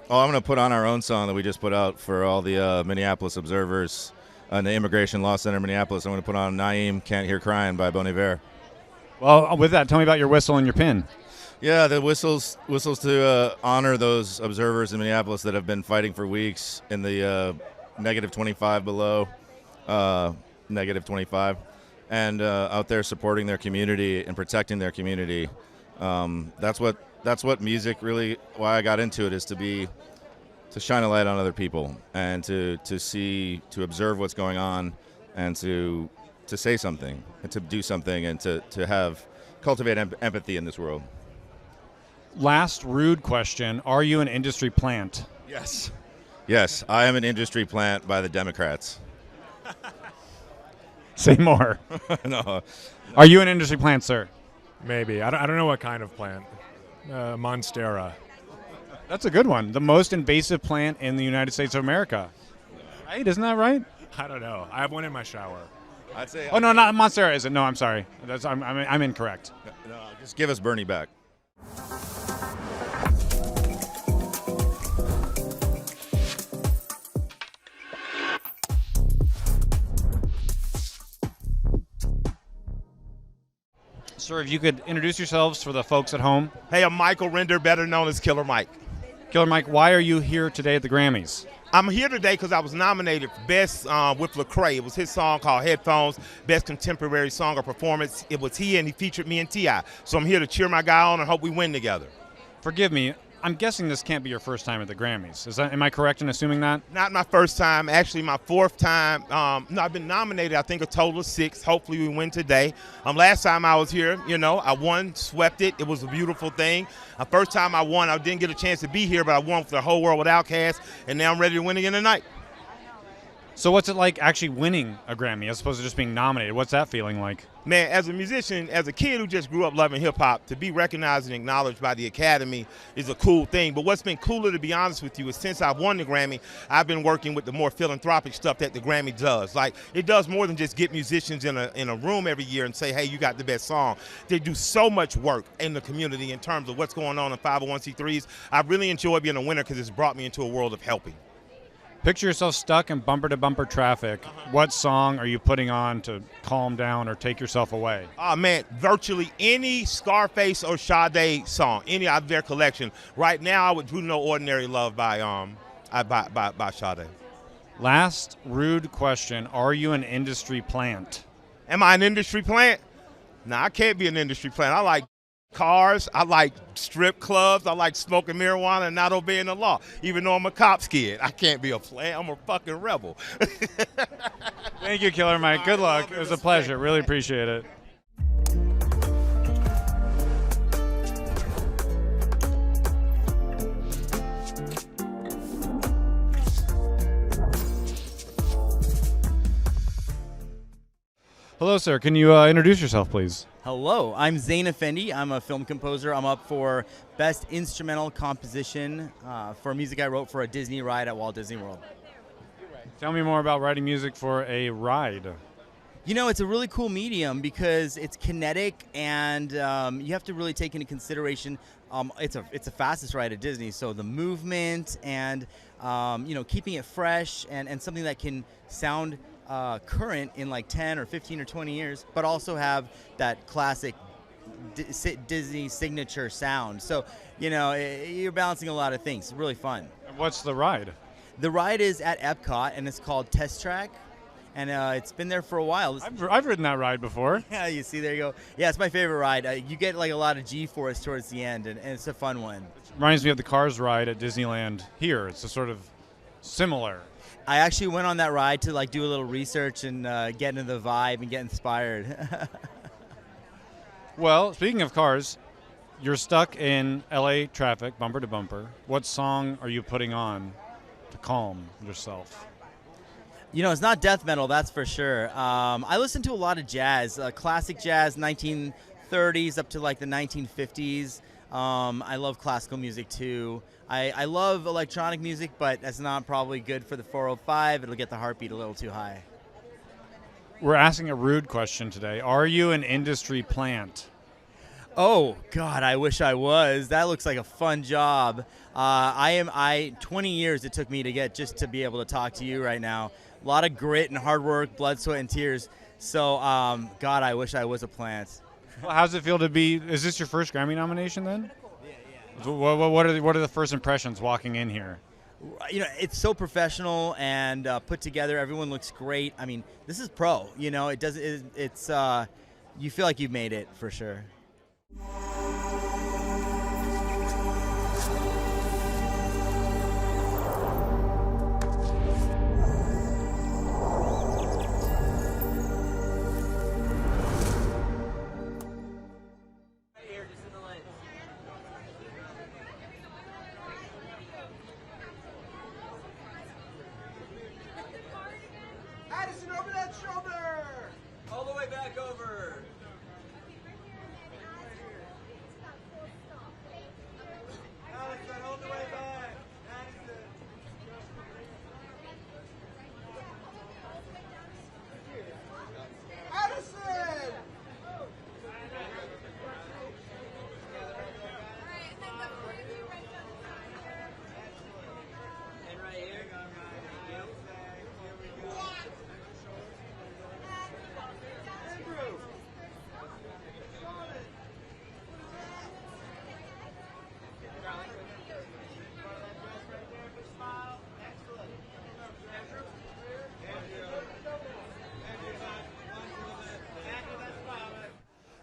S3: I'm going to put on our own song that we just put out for all the Minneapolis observers and the Immigration Law Center in Minneapolis. I'm going to put on Naeem Can't Hear Crying by Bon Iver.
S2: Well, with that, tell me about your whistle and your pin.
S3: Yeah, the whistles to honor those observers in Minneapolis that have been fighting for weeks in the negative 25 below, negative 25, and out there supporting their community and protecting their community. That's what music really, why I got into it, is to shine a light on other people and to observe what's going on and to say something and to do something and to cultivate empathy in this world.
S2: Last rude question. Are you an industry plant?
S3: Yes. Yes, I am an industry plant by the Democrats.
S2: Say more.
S3: No.
S2: Are you an industry plant, sir?
S24: Maybe. I don't know what kind of plant. Monstera.
S2: That's a good one. The most invasive plant in the United States of America. Right? Isn't that right?
S24: I don't know. I have one in my shower.
S3: I'd say.
S2: Oh, no, not Monstera, is it? No, I'm sorry. I'm incorrect.
S3: No, just give us Bernie back.
S2: Sir, if you could introduce yourselves for the folks at home.
S4: Hey, I'm Michael Render, better known as Killer Mike.
S2: Killer Mike, why are you here today at the Grammys?
S4: I'm here today because I was nominated for Best with Lecrae. It was his song called Headphones, Best Contemporary Song or Performance. It was he, and he featured me and T.I. So I'm here to cheer my guy on and hope we win together.
S2: Forgive me. I'm guessing this can't be your first time at the Grammys. Am I correct in assuming that?
S4: Not my first time, actually my fourth time. No, I've been nominated, I think, a total of 6. Hopefully we win today. Last time I was here, I won, swept it. It was a beautiful thing. First time I won, I didn't get a chance to be here, but I won for the whole world with Outkast, and now I'm ready to win again tonight.
S2: So what's it like actually winning a Grammy as opposed to just being nominated? What's that feeling like?
S4: Man, as a musician, as a kid who just grew up loving hip-hop, to be recognized and acknowledged by the Academy is a cool thing. But what's been cooler, to be honest with you, is since I've won the Grammy, I've been working with the more philanthropic stuff that the Grammy does. Like, it does more than just get musicians in a room every year and say, hey, you got the best song. They do so much work in the community in terms of what's going on in 501c3s. I really enjoy being a winner because it's brought me into a world of helping.
S2: Picture yourself stuck in bumper-to-bumper traffic. What song are you putting on to calm down or take yourself away?
S4: Oh, man, virtually any Scarface or Sade song, any out of their collection. Right now, I would do No Ordinary Love by Sade.
S2: Last rude question. Are you an industry plant?
S4: Am I an industry plant? Nah, I can't be an industry plant. I like cars, I like strip clubs, I like smoking marijuana and not obeying the law. Even though I'm a cop's kid, I can't be a plant. I'm a fucking rebel.
S2: Thank you, Killer Mike. Good luck. It was a pleasure. Really appreciate it. Hello, sir. Can you introduce yourself, please?
S5: Hello, I'm Zain Effendi. I'm a film composer. I'm up for Best Instrumental Composition for music I wrote for a Disney ride at Walt Disney World.
S2: Tell me more about writing music for a ride.
S5: You know, it's a really cool medium because it's kinetic and you have to really take into consideration it's a fastest ride at Disney, so the movement and keeping it fresh and something that can sound current in like 10 or 15 or 20 years, but also have that classic Disney signature sound. So, you're balancing a lot of things. It's really fun.
S2: And what's the ride?
S5: The ride is at Epcot, and it's called Test Track, and it's been there for a while.
S2: I've ridden that ride before.
S5: Yeah, you see, there you go. Yeah, it's my favorite ride. You get like a lot of G-force towards the end, and it's a fun one.
S2: It reminds me of the Cars ride at Disneyland here. It's a sort of similar.
S5: I actually went on that ride to like do a little research and get into the vibe and get inspired.
S2: Well, speaking of cars, you're stuck in LA traffic, bumper to bumper. What song are you putting on to calm yourself?
S5: It's not death metal, that's for sure. I listen to a lot of jazz, classic jazz, 1930s up to like the 1950s. I love classical music too. I love electronic music, but that's not probably good for the 405. It'll get the heartbeat a little too high.
S2: We're asking a rude question today. Are you an industry plant?
S5: Oh, God, I wish I was. That looks like a fun job. 20 years it took me to get just to be able to talk to you right now. A lot of grit and hard work, blood, sweat, and tears. So, God, I wish I was a plant.
S2: Well, how does it feel to be, is this your first Grammy nomination then? Yeah. What are the first impressions walking in here?
S5: It's so professional and put together. Everyone looks great. I mean, this is pro. You feel like you've made it for sure.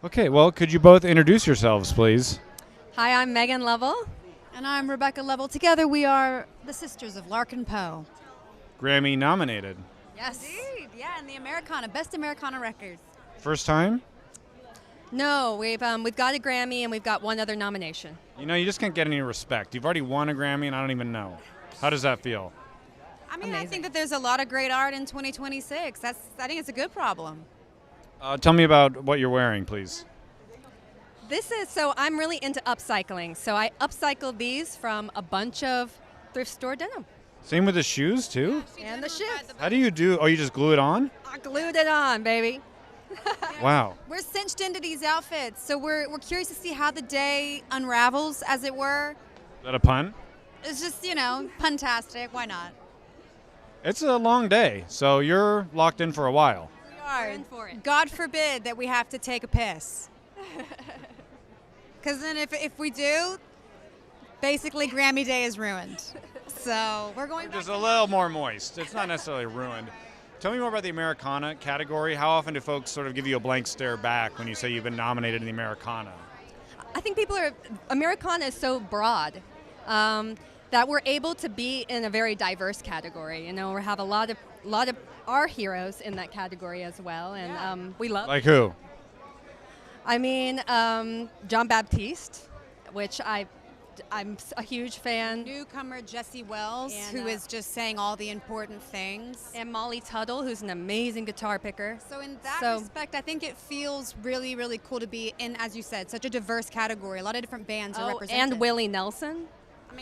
S2: Okay, well, could you both introduce yourselves, please?
S6: Hi, I'm Megan Lovell.
S8: And I'm Rebecca Lovell. Together we are the sisters of Lark and Poe.
S2: Grammy nominated.
S8: Yes. Indeed, yeah, and the Americana, Best Americana Record.
S2: First time?
S6: No, we've got a Grammy and we've got one other nomination.
S2: You just can't get any respect. You've already won a Grammy and I don't even know. How does that feel?
S9: I mean, I think that there's a lot of great art in 2026. I think it's a good problem.
S2: Tell me about what you're wearing, please.
S6: So I'm really into upcycling. So I upcycle these from a bunch of thrift store denim.
S2: Same with the shoes, too?
S6: And the shoes.
S2: How do you do? Oh, you just glue it on?
S6: I glued it on, baby.
S2: Wow.
S9: We're cinched into these outfits, so we're curious to see how the day unravels, as it were.
S2: Is that a pun?
S9: It's just, puntastic. Why not?
S2: It's a long day, so you're locked in for a while.
S9: We are. God forbid that we have to take a piss. Because then if we do, basically Grammy Day is ruined. So we're going
S2: Just a little more moist. It's not necessarily ruined. Tell me more about the Americana category. How often do folks sort of give you a blank stare back when you say you've been nominated in the Americana?
S6: I think Americana is so broad that we're able to be in a very diverse category. We have a lot of our heroes in that category as well, and we love.
S2: Like who?
S6: I mean, John Baptiste, which I'm a huge fan.
S9: Newcomer Jesse Wells, who is just saying all the important things.
S6: And Molly Tuttle, who's an amazing guitar picker.
S9: So in that respect, I think it feels really, really cool to be in, as you said, such a diverse category. A lot of different bands are represented.
S6: And Willie Nelson.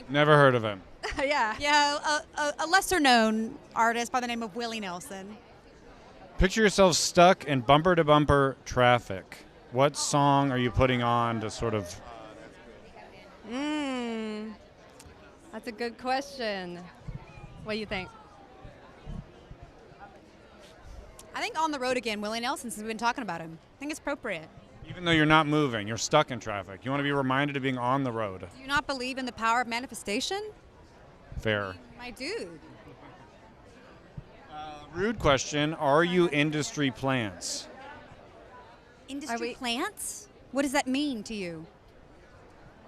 S2: Never heard of him.
S9: Yeah, a lesser-known artist by the name of Willie Nelson.
S2: Picture yourself stuck in bumper-to-bumper traffic. What song are you putting on to sort of...
S6: That's a good question. What do you think?
S9: I think On the Road Again, Willie Nelson, since we've been talking about him. I think it's appropriate.
S2: Even though you're not moving, you're stuck in traffic. You want to be reminded of being on the road.
S9: Do you not believe in the power of manifestation?
S2: Fair.
S9: My dude.
S2: Rude question. Are you industry plants?
S9: Industry plants? What does that mean to you?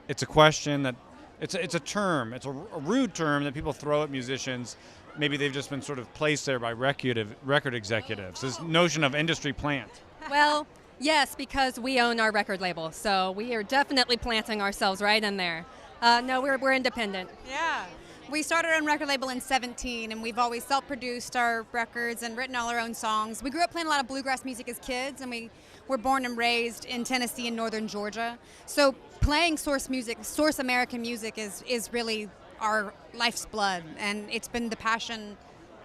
S2: It's a question that it's a term. It's a rude term that people throw at musicians. Maybe they've just been sort of placed there by record executives. This notion of industry plant.
S6: Well, yes, because we own our record label, so we are definitely planting ourselves right in there. No, we're independent.
S9: Yeah. We started our own record label in 2017, and we've always self-produced our records and written all our own songs. We grew up playing a lot of bluegrass music as kids, and we were born and raised in Tennessee and northern Georgia. So playing source American music is really our life's blood, and it's been the passion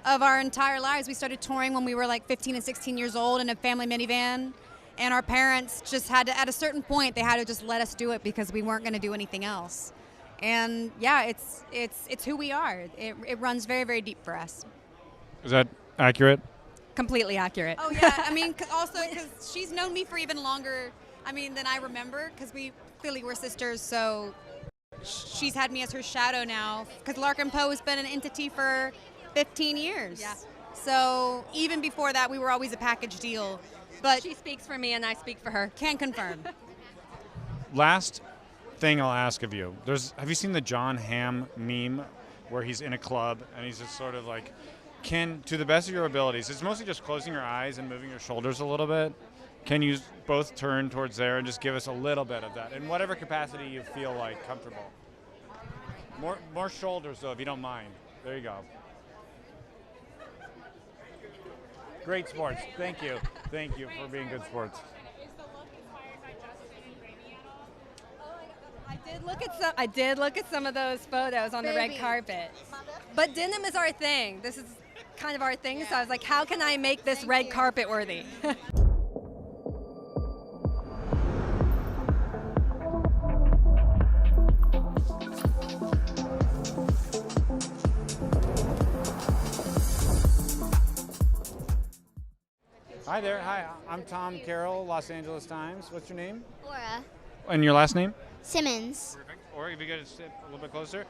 S9: of our entire lives. We started touring when we were like 15 and 16 years old in a family minivan, and our parents just had to, at a certain point, they had to just let us do it because we weren't going to do anything else. And yeah, it's who we are. It runs very, very deep for us.
S2: Is that accurate?
S6: Completely accurate.
S9: Oh yeah, I mean, also because she's known me for even longer, than I remember, because we clearly were sisters, so she's had me as her shadow now, because Lark and Poe has been an entity for 15 years.
S6: Yeah.
S9: So even before that, we were always a package deal. But
S6: she speaks for me and I speak for her.
S9: Can confirm.
S2: Last thing I'll ask of you. Have you seen the John Hamm meme where he's in a club and he's just sort of like, to the best of your abilities, it's mostly just closing your eyes and moving your shoulders a little bit. Can you both turn towards there and just give us a little bit of that in whatever capacity you feel like comfortable? More shoulders though, if you don't mind. There you go. Great sports. Thank you. Thank you for being good sports.
S6: I did look at some of those photos on the red carpet. But denim is our thing. This is kind of our thing. So I was like, how can I make this red carpet worthy?
S2: Hi there. Hi, I'm Tom Carroll, Los Angeles Times. What's your name?
S10: Laura.
S2: And your last name?
S10: Simmons.
S2: Perfect. Or if you could sit a little bit closer.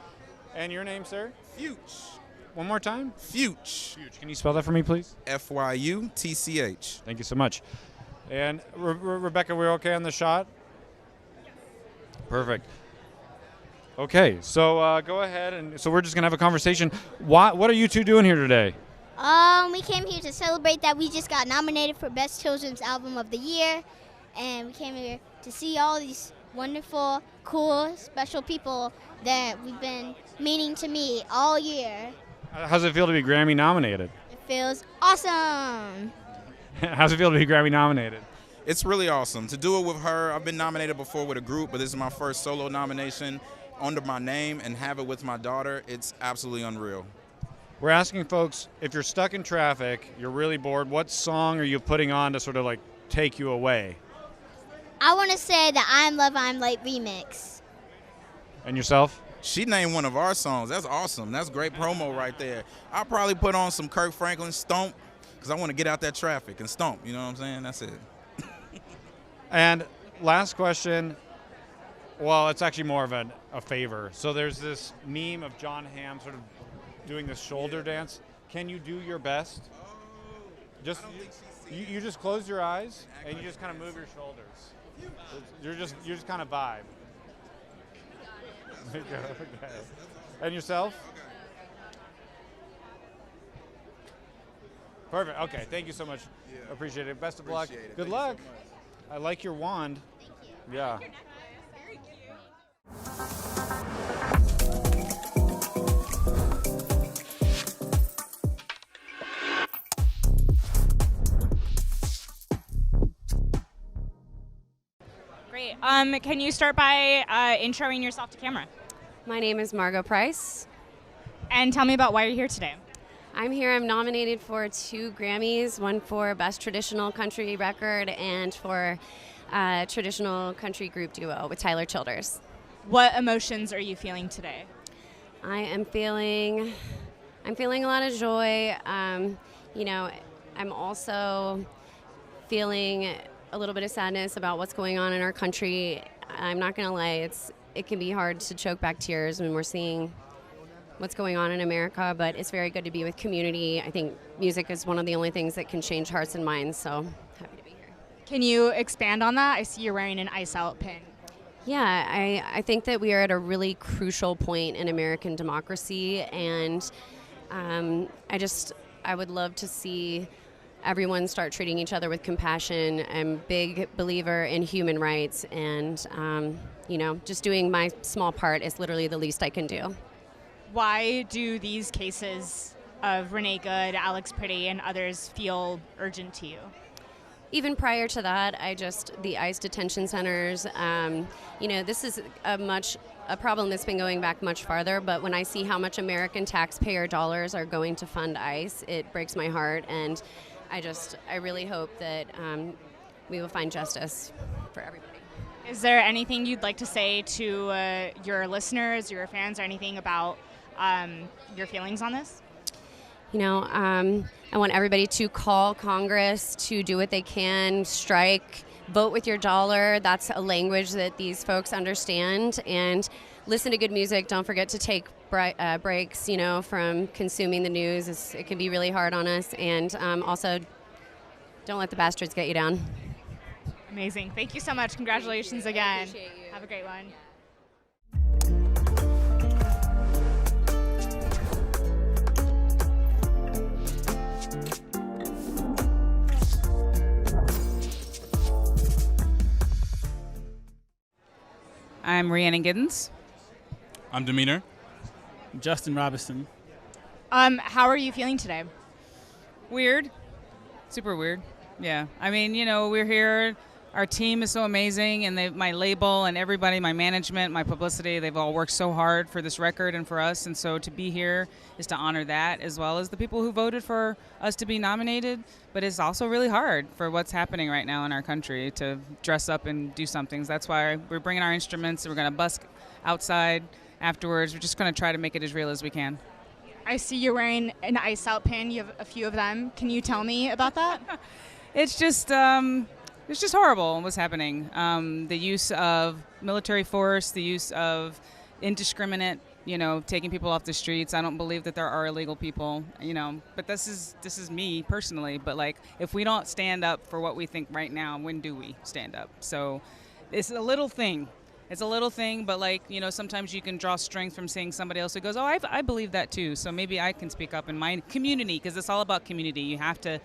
S2: And your name, sir? Fuchs. One more time?
S11: Fuchs.
S2: Can you spell that for me, please?
S11: F-Y-U-T-C-H.
S2: Thank you so much. And Rebecca, we're okay on the shot? Perfect. Okay, so go ahead. And so we're just going to have a conversation. What are you two doing here today?
S10: We came here to celebrate that we just got nominated for Best Children's Album of the Year, and we came here to see all these wonderful, cool, special people that we've been meaning to meet all year.
S2: How's it feel to be Grammy nominated?
S10: It feels awesome.
S2: How's it feel to be Grammy nominated?
S11: It's really awesome to do it with her. I've been nominated before with a group, but this is my first solo nomination under my name, and have it with my daughter. It's absolutely unreal.
S2: We're asking folks, if you're stuck in traffic, you're really bored, what song are you putting on to sort of like take you away?
S10: I want to say the I'm Love, I'm Late remix.
S2: And yourself?
S11: She named one of our songs. That's awesome. That's great promo right there. I'll probably put on some Kirk Franklin Stomp because I want to get out that traffic and stomp. You know what I'm saying? That's it.
S2: And last question. Well, it's actually more of a favor. So there's this meme of John Hamm sort of doing this shoulder dance. Can you do your best? Just you just close your eyes and you just kind of move your shoulders. You're just kind of vibe. Okay. And yourself? Perfect. Okay. Thank you so much. Appreciate it. Best of luck. Good luck. I like your wand. Thank you. Yeah.
S7: Great. Can you start by introing yourself to camera?
S19: My name is Margot Price.
S7: And tell me about why you're here today.
S19: I'm here. I'm nominated for 2 Grammys, one for Best Traditional Country Record and for Traditional Country Group Duo with Tyler Childers.
S7: What emotions are you feeling today?
S19: I'm feeling a lot of joy. You know, I'm also feeling a little bit of sadness about what's going on in our country. I'm not going to lie, it can be hard to choke back tears when we're seeing what's going on in America, but it's very good to be with community. I think music is one of the only things that can change hearts and minds, so happy to be here.
S7: Can you expand on that? I see you're wearing an Ice Out pin.
S19: Yeah, I think that we are at a really crucial point in American democracy, and I would love to see everyone start treating each other with compassion. I'm a big believer in human rights, and you know, just doing my small part is literally the least I can do.
S7: Why do these cases of Renee Good, Alex Pretty, and others feel urgent to you?
S19: Even prior to that, the ICE detention centers, you know, this is a problem that's been going back much farther, but when I see how much American taxpayer dollars are going to fund ICE, it breaks my heart, and I really hope that we will find justice for everybody.
S7: Is there anything you'd like to say to your listeners, your fans, or anything about your feelings on this?
S19: You know, I want everybody to call Congress to do what they can, strike, vote with your dollar. That's a language that these folks understand. And listen to good music. Don't forget to take breaks, you know, from consuming the news. It can be really hard on us. And also, don't let the bastards get you down.
S7: Amazing. Thank you so much. Congratulations again.
S19: Appreciate you.
S7: Have a great one.
S1: I'm Rhiannon Giddens.
S12: I'm Demeanor. Justin Robinson.
S7: How are you feeling today?
S1: Weird. Super weird. Yeah. I mean, you know, we're here. Our team is so amazing, and my label and everybody, my management, my publicity, they've all worked so hard for this record and for us. And so to be here is to honor that, as well as the people who voted for us to be nominated. But it's also really hard for what's happening right now in our country to dress up and do something. So that's why we're bringing our instruments, and we're going to busk outside afterwards. We're just going to try to make it as real as we can.
S7: I see you're wearing an Ice Out pin. You have a few of them. Can you tell me about that?
S1: It's just horrible what's happening. The use of military force, the use of indiscriminate, you know, taking people off the streets. I don't believe that there are illegal people, you know. But this is me personally. But like, if we don't stand up for what we think right now, when do we stand up? So it's a little thing. It's a little thing, but like, you know, sometimes you can draw strength from seeing somebody else who goes, oh, I believe that too. So maybe I can speak up in my community, because it's all about community. You have to,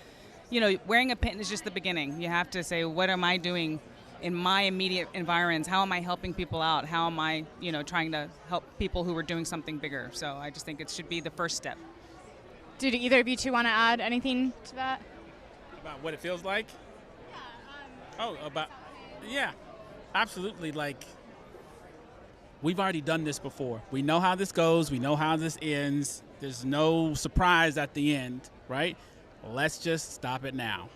S1: you know, wearing a pin is just the beginning. You have to say, what am I doing in my immediate environs? How am I helping people out? How am I, you know, trying to help people who are doing something bigger? So I just think it should be the first step.
S7: Did either of you two want to add anything to that?
S12: About what it feels like? Yeah, absolutely. Like, we've already done this before. We know how this goes. We know how this ends. There's no surprise at the end, right? Let's just stop it now.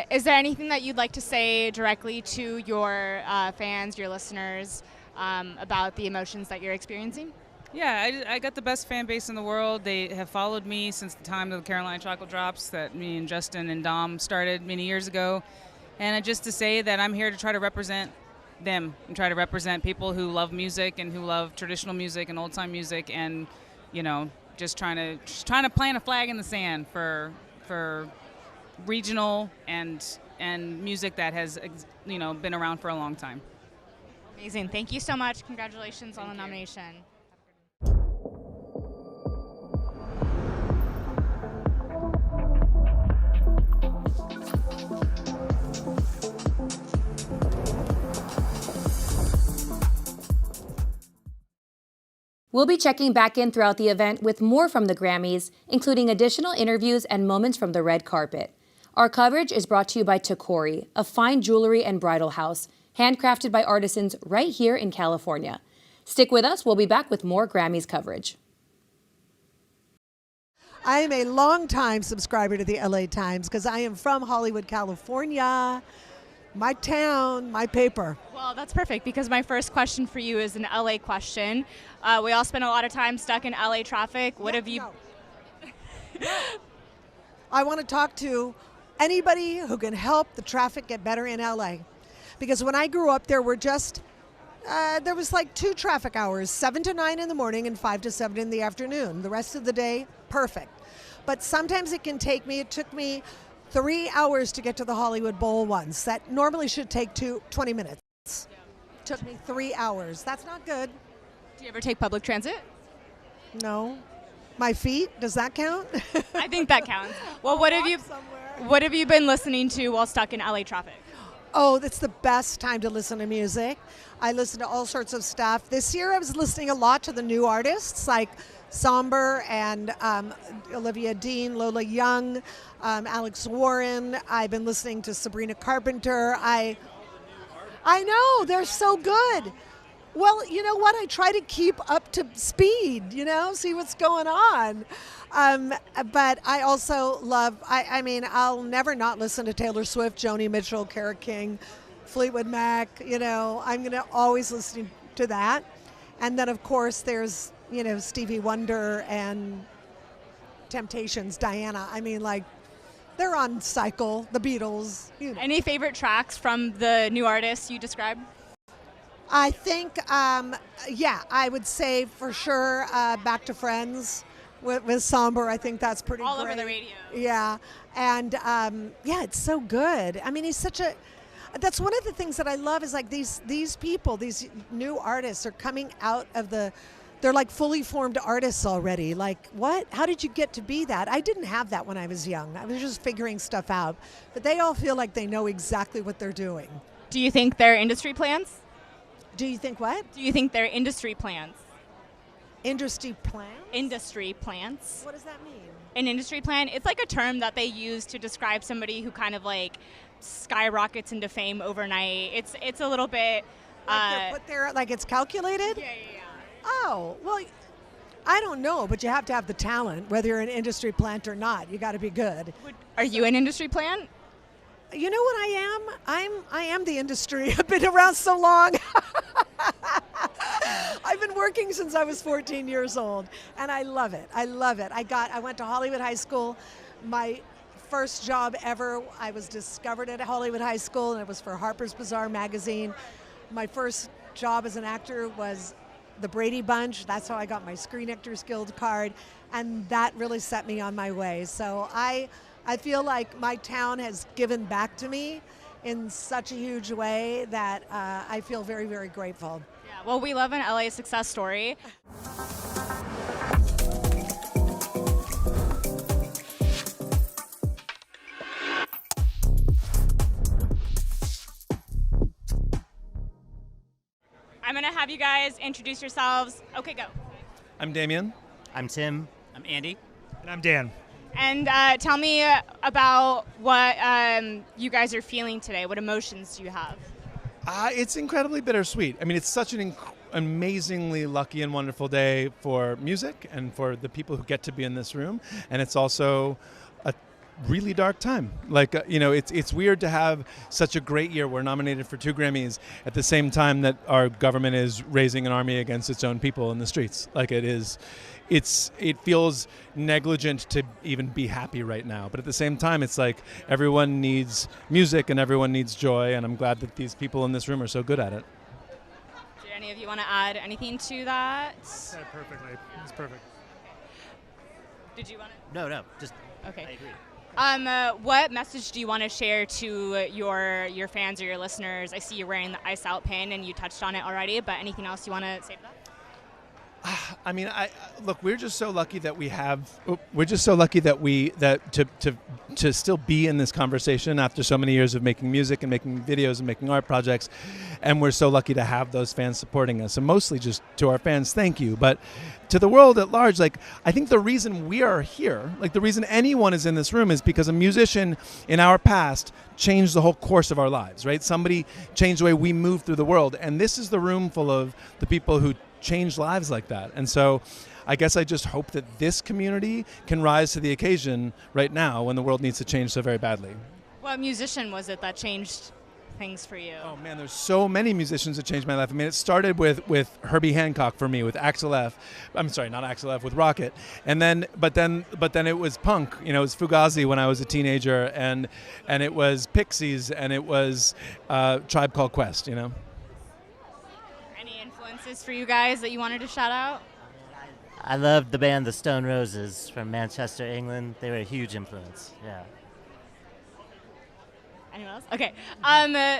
S7: Is there anything that you'd like to say directly to your fans, your listeners, about the emotions that you're experiencing?
S1: Yeah, I got the best fan base in the world. They have followed me since the time of the Carolina Chocolate Drops that me and Justin and Dom started many years ago. And just to say that I'm here to try to represent them and try to represent people who love music and who love traditional music and old-time music, and, you know, just trying to plant a flag in the sand for regional and music that has, you know, been around for a long time.
S7: Amazing. Thank you so much. Congratulations on the nomination.
S13: We'll be checking back in throughout the event with more from the Grammys, including additional interviews and moments from the red carpet. Our coverage is brought to you by Tacori, a fine jewelry and bridal house, handcrafted by artisans right here in California. Stick with us, we'll be back with more Grammys coverage.
S14: I am a longtime subscriber to the LA Times because I am from Hollywood, California. My town, my paper.
S7: Well, that's perfect because my first question for you is an LA question. We all spend a lot of time stuck in LA traffic. What have you...
S14: I want to talk to anybody who can help the traffic get better in LA. Because when I grew up, there were just, there was like 2 traffic hours, 7 to 9 in the morning and 5 to 7 in the afternoon. The rest of the day, perfect. But sometimes it took me 3 hours to get to the Hollywood Bowl once. That normally should take 20 minutes. Took me 3 hours. That's not good.
S7: Do you ever take public transit?
S14: No. My feet, does that count?
S7: I think that counts. Well, what have you been listening to while stuck in LA traffic?
S14: Oh, that's the best time to listen to music. I listen to all sorts of stuff. This year I was listening a lot to the new artists like Somber and Olivia Dean, Lola Young, Alex Warren. I've been listening to Sabrina Carpenter. I know, they're so good. Well, you know what? I try to keep up to speed, you know, see what's going on. But I also love, I'll never not listen to Taylor Swift, Joni Mitchell, Cara King, Fleetwood Mac, you know, I'm going to always listen to that. And then, of course, there's, you know, Stevie Wonder and Temptations, Diana. I mean, like, they're on cycle, the Beatles. You know.
S7: Any favorite tracks from the new artists you described?
S14: I think, I would say for sure Back to Friends with Somber. I think that's pretty
S7: all
S14: great.
S7: Over the radio.
S14: Yeah, and it's so good. I mean, that's one of the things that I love is like these people, these new artists are coming out of they're like fully formed artists already. Like, what? How did you get to be that? I didn't have that when I was young. I was just figuring stuff out. But they all feel like they know exactly what they're doing.
S7: Do you think they're industry plans?
S14: Do you think what?
S7: Do you think they're industry plans?
S14: Industry plans?
S7: Industry plants.
S14: What does that mean?
S7: An industry plan, it's like a term that they use to describe somebody who kind of like skyrockets into fame overnight. It's a little bit...
S14: Like they're put there, like it's calculated?
S7: Yeah.
S14: Oh, well, I don't know, but you have to have the talent, whether you're an industry plant or not. You got to be good.
S7: Are you an industry plant?
S14: You know what I am? I am the industry. I've been around so long. I've been working since I was 14 years old, and I love it. I love it. I went to Hollywood High School. My first job ever, I was discovered at Hollywood High School, and it was for Harper's Bazaar magazine. My first job as an actor was the Brady Bunch. That's how I got my Screen Actors Guild card, and that really set me on my way. So I feel like my town has given back to me in such a huge way that I feel very, very grateful.
S7: Yeah, well, we love an LA success story. I'm going to have you guys introduce yourselves. Okay, go.
S15: I'm Damien.
S16: I'm Tim.
S17: I'm Andy.
S18: And I'm Dan.
S7: And tell me about what you guys are feeling today. What emotions do you have?
S15: It's incredibly bittersweet. I mean, it's such an amazingly lucky and wonderful day for music and for the people who get to be in this room. And it's also a really dark time. Like, it's weird to have such a great year. We're nominated for 2 Grammys at the same time that our government is raising an army against its own people in the streets. Like it feels negligent to even be happy right now. But at the same time, it's like everyone needs music and everyone needs joy. And I'm glad that these people in this room are so good at it.
S7: Do any of you want to add anything to that?
S18: Said it perfectly. It's perfect.
S7: Did you want to?
S16: No, just
S7: okay.
S16: I agree.
S7: What message do you want to share to your fans or your listeners? I see you're wearing the Ice Out pin, and you touched on it already. But anything else you want to say to that?
S15: I mean, look. We're just so lucky that we have. We're just so lucky that to still be in this conversation after so many years of making music and making videos and making art projects, and we're so lucky to have those fans supporting us. And mostly just to our fans, thank you. But to the world at large, like, I think the reason we are here, like the reason anyone is in this room, is because a musician in our past changed the whole course of our lives. Right? Somebody changed the way we move through the world, and this is the room full of the people who change lives like that. And so I guess I just hope that this community can rise to the occasion right now when the world needs to change so very badly.
S7: What musician was it that changed things for you?
S15: Oh man, there's so many musicians that changed my life. I mean, it started with Herbie Hancock for me, with Axel F. I'm sorry, not Axel F, with Rocket. And then but then it was punk. It was Fugazi when I was a teenager, and it was Pixies, and it was Tribe Called Quest,
S7: For you guys that you wanted to shout out?
S16: I loved the band The Stone Roses from Manchester, England. They were a huge influence. Yeah.
S7: Anyone else? Okay.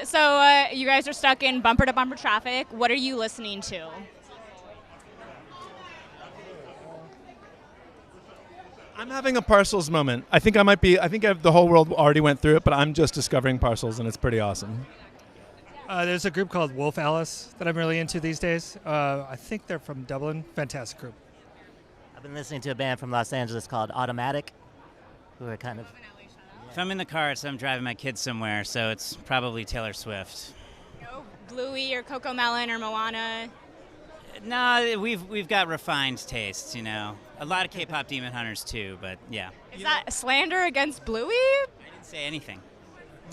S7: So you guys are stuck in bumper to bumper traffic. What are you listening to?
S15: I'm having a Parcels moment. I think the whole world already went through it, but I'm just discovering Parcels, and it's pretty awesome.
S18: There's a group called Wolf Alice that I'm really into these days. I think they're from Dublin. Fantastic group.
S16: I've been listening to a band from Los Angeles called Automatic, who are kind of...
S17: If I'm in the car, I'm driving my kids somewhere, so it's probably Taylor Swift.
S7: No Bluey or Coco Melon or Moana?
S17: No, we've got refined tastes, A lot of K-pop Demon Hunters, too, but yeah.
S7: Is that slander against Bluey?
S17: I didn't say anything.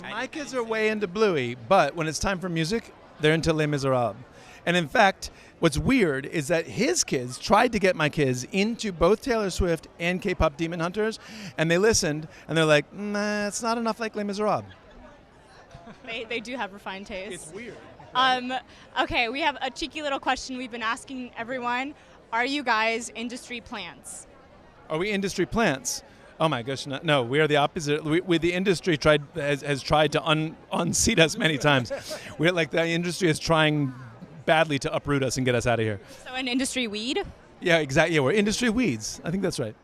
S15: My kids are way into Bluey, but when it's time for music, they're into Les Miserables. And in fact, what's weird is that his kids tried to get my kids into both Taylor Swift and K-pop Demon Hunters, and they listened, and they're like, nah, it's not enough like Les Miserables.
S7: They do have refined taste.
S15: It's weird.
S7: Okay, we have a cheeky little question we've been asking everyone. Are you guys industry plants?
S15: Are we industry plants? Oh my gosh, no, we are the opposite. The industry has tried to unseat us many times. We're like, the industry is trying badly to uproot us and get us out of here.
S7: So an industry weed?
S15: Yeah, exactly. Yeah, we're industry weeds. I think that's right.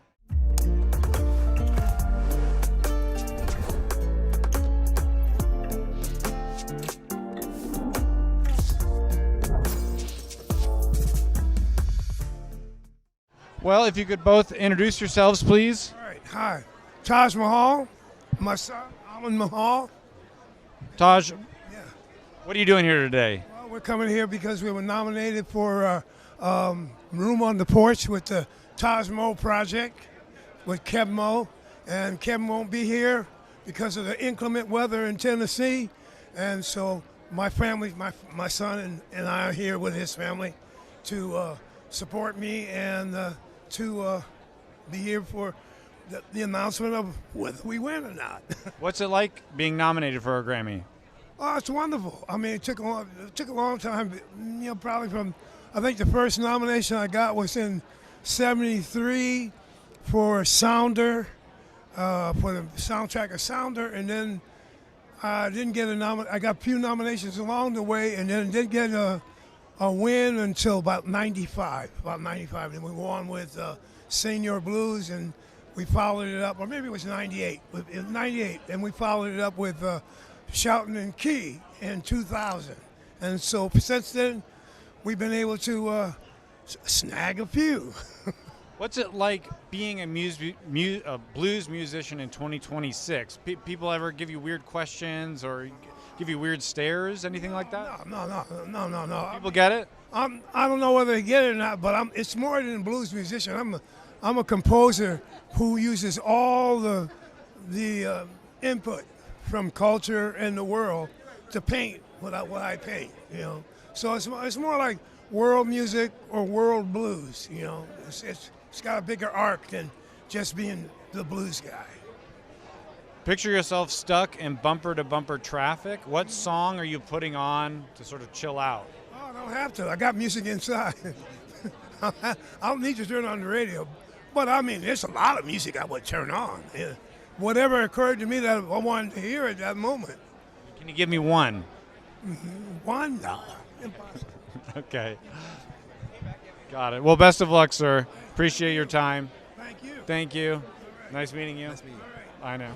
S2: Well, if you could both introduce yourselves, please.
S20: All right. Hi. Taj Mahal. My son, Alan Mahal.
S2: Taj, what are you doing here today?
S20: Well, we're coming here because we were nominated for Room on the Porch with the Taj Mahal project with Keb Mo. And Keb won't be here because of the inclement weather in Tennessee. And so my family, my son and I are here with his family to support me and to be here for the announcement of whether we win or not.
S2: What's it like being nominated for a Grammy?
S20: Oh, it's wonderful. I mean, it took a long time. Probably from, I think the first nomination I got was in '73 for Sounder, for the soundtrack of Sounder, and then I didn't get I got a few nominations along the way, and then didn't get a win until about '95. And we won with Senior Blues, and we followed it up, or maybe it was '98. It was '98, and we followed it up with Shoutin' and Key in 2000. And so since then, we've been able to snag a few.
S2: What's it like being a blues musician in 2026? People ever give you weird questions or give you weird stares, anything like that?
S20: No.
S2: People get it?
S20: I don't know whether they get it or not, but it's more than a blues musician. I'm a composer who uses all the input from culture and the world to paint what I paint. You know, so it's more like world music or world blues. You know, it's got a bigger arc than just being the blues guy.
S2: Picture yourself stuck in bumper-to-bumper traffic. What song are you putting on to sort of chill out?
S20: Oh, I don't have to. I got music inside. I don't need to turn on the radio. But, I mean, there's a lot of music I would turn on. Yeah. Whatever occurred to me that I wanted to hear at that moment.
S2: Can you give me one?
S20: One? No. Impossible.
S2: Okay. Got it. Well, best of luck, sir. Appreciate your time.
S20: Thank you.
S2: Thank you. Nice meeting you. Nice meeting you. I know.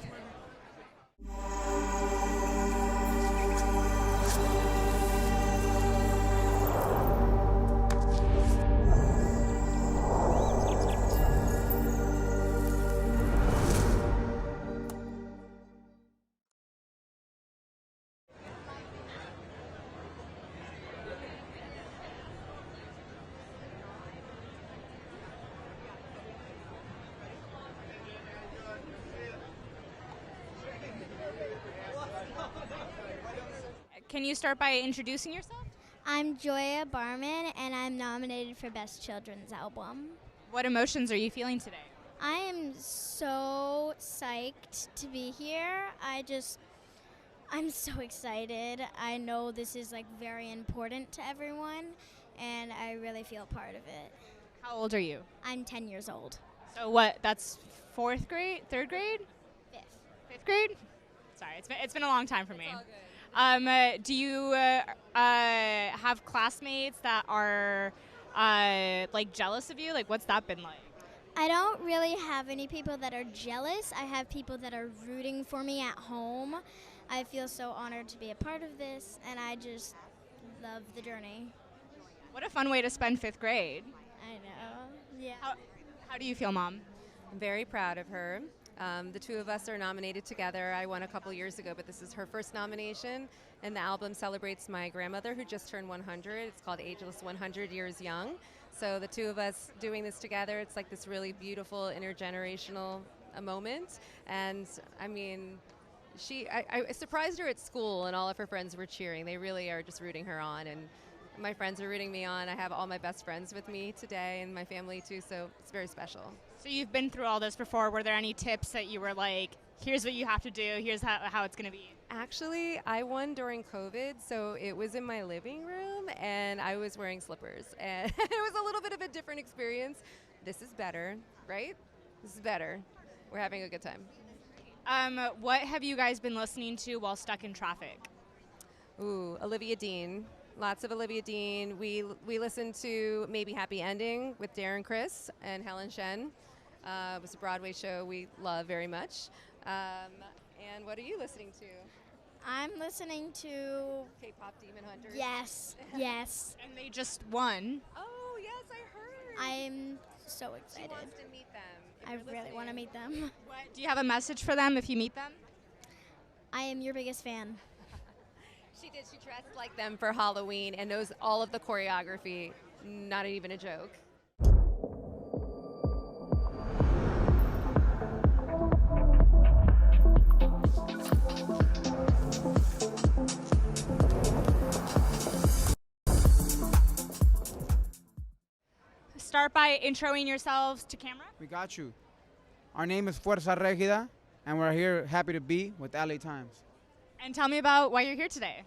S7: Can you start by introducing yourself?
S10: I'm Joya Barman, and I'm nominated for Best Children's Album.
S7: What emotions are you feeling today?
S10: I am so psyched to be here. I'm so excited. I know this is like very important to everyone, and I really feel part of it.
S7: How old are you?
S10: I'm 10 years old.
S7: So what? That's fourth grade, third grade, fifth grade. Sorry, it's been a long time for me. Do you have classmates that are like jealous of you? Like, what's that been like?
S10: I don't really have any people that are jealous. I have people that are rooting for me at home. I feel so honored to be a part of this, and I just love the journey.
S7: What a fun way to spend fifth grade.
S10: I know, yeah.
S7: How do you feel, Mom?
S21: I'm very proud of her. The two of us are nominated together. I won a couple years ago, but this is her first nomination, and the album celebrates my grandmother who just turned 100. It's called Ageless 100 Years Young. So the two of us doing this together, it's like this really beautiful intergenerational moment. And I mean, I surprised her at school, and all of her friends were cheering. They really are just rooting her on, and my friends are rooting me on. I have all my best friends with me today, and my family too, so it's very special.
S7: So you've been through all this before. Were there any tips that you were like, here's what you have to do, here's how it's going to be?
S21: Actually, I won during COVID, so it was in my living room, and I was wearing slippers, and it was a little bit of a different experience. This is better, right? This is better. We're having a good time.
S7: What have you guys been listening to while stuck in traffic?
S21: Ooh, Olivia Dean. Lots of Olivia Dean. We listened to Maybe Happy Ending with Darren Criss and Helen Shen. It was a Broadway show we love very much. And what are you listening to?
S10: I'm listening to
S21: K-pop Demon Hunters.
S10: Yes, yes.
S7: And they just won.
S21: Oh, yes, I heard.
S10: I'm so excited.
S21: She wants to meet them.
S10: I really want to meet them.
S7: Do you have a message for them if you meet them?
S10: I am your biggest fan.
S21: She did. She dressed like them for Halloween and knows all of the choreography. Not even a joke.
S7: Start by introing yourselves to camera.
S22: We got you. Our name is Fuerza Regida, and we're here happy to be with LA Times.
S7: And tell me about why you're here today.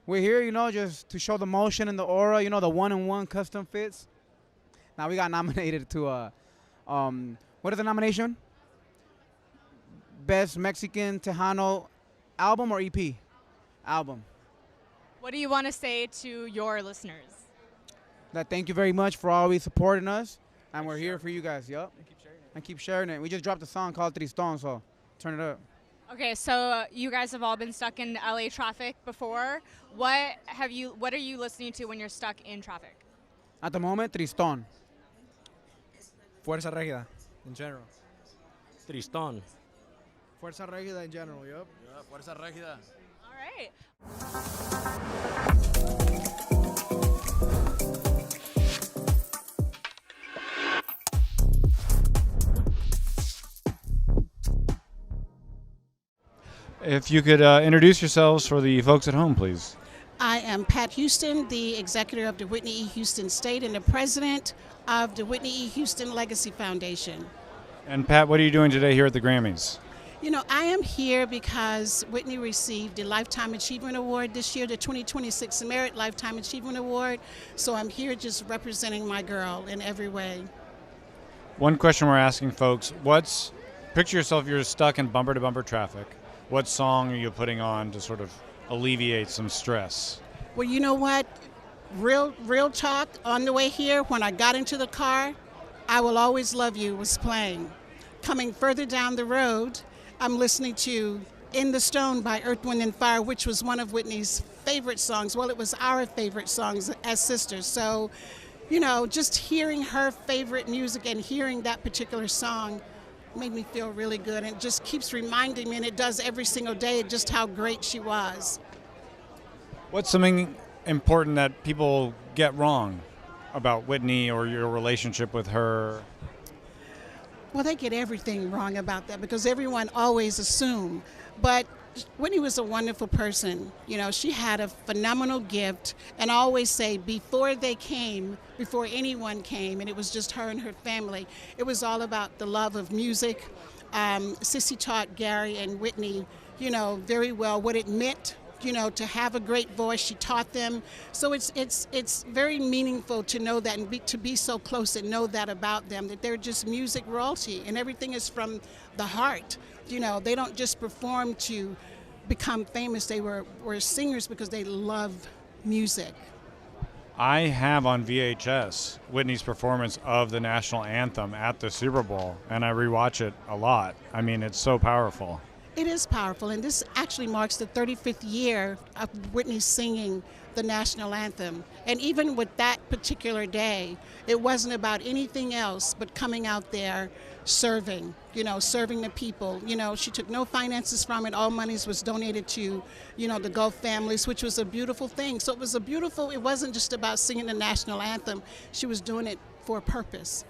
S22: We're here, just to show the motion and the aura, the one-on-one custom fits. Now, we got nominated to what is the nomination? Best Mexican Tejano album or EP? Album.
S7: What do you want to say to your listeners?
S22: That thank you very much for always supporting us, and we're here for you guys, yup. And keep sharing it. We just dropped a song called Tristón, so turn it up.
S7: Okay, so you guys have all been stuck in LA traffic before. What are you listening to when you're stuck in traffic?
S22: At the moment, Tristón. Fuerza Régida, in general.
S3: Tristón.
S22: Fuerza Régida in general, yep.
S3: Yeah, Fuerza Régida.
S7: All right.
S2: If you could introduce yourselves for the folks at home, please.
S4: I am Pat Houston, the executive of the Whitney E. Houston Estate and the president of the Whitney E. Houston Legacy Foundation.
S2: And Pat, what are you doing today here at the Grammys?
S4: You know, I am here because Whitney received the Lifetime Achievement Award this year, the 2026 Merit Lifetime Achievement Award. So I'm here just representing my girl in every way.
S2: One question we're asking folks, picture yourself, you're stuck in bumper-to-bumper traffic. What song are you putting on to sort of alleviate some stress?
S4: Well, you know what? Real talk, on the way here, when I got into the car, I Will Always Love You was playing. Coming further down the road, I'm listening to In the Stone by Earth, Wind and Fire, which was one of Whitney's favorite songs. Well, it was our favorite songs as sisters. So, you know, just hearing her favorite music and hearing that particular song made me feel really good, and it just keeps reminding me, and it does every single day, just how great she was.
S2: What's something important that people get wrong about Whitney or your relationship with her?
S4: Well, they get everything wrong about that because everyone always assumes. But Whitney was a wonderful person. You know, she had a phenomenal gift, and I always say before anyone came, and it was just her and her family, it was all about the love of music. Sissy taught Gary and Whitney, you know, very well what it meant, you know, to have a great voice. She taught them. So it's very meaningful to know that and to be so close and know that about them, that they're just music royalty and everything is from the heart. You know, they don't just perform to become famous. They were singers because they love music.
S2: I have on VHS Whitney's performance of the national anthem at the Super Bowl, and I rewatch it a lot. I mean, it's so powerful.
S4: It is powerful, and this actually marks the 35th year of Whitney singing the national anthem. And even with that particular day, it wasn't about anything else but coming out there serving, you know, serving the people. You know, she took no finances from it. All monies was donated to, you know, the Gulf families, which was a beautiful thing. So it wasn't just about singing the national anthem. She was doing it for a purpose.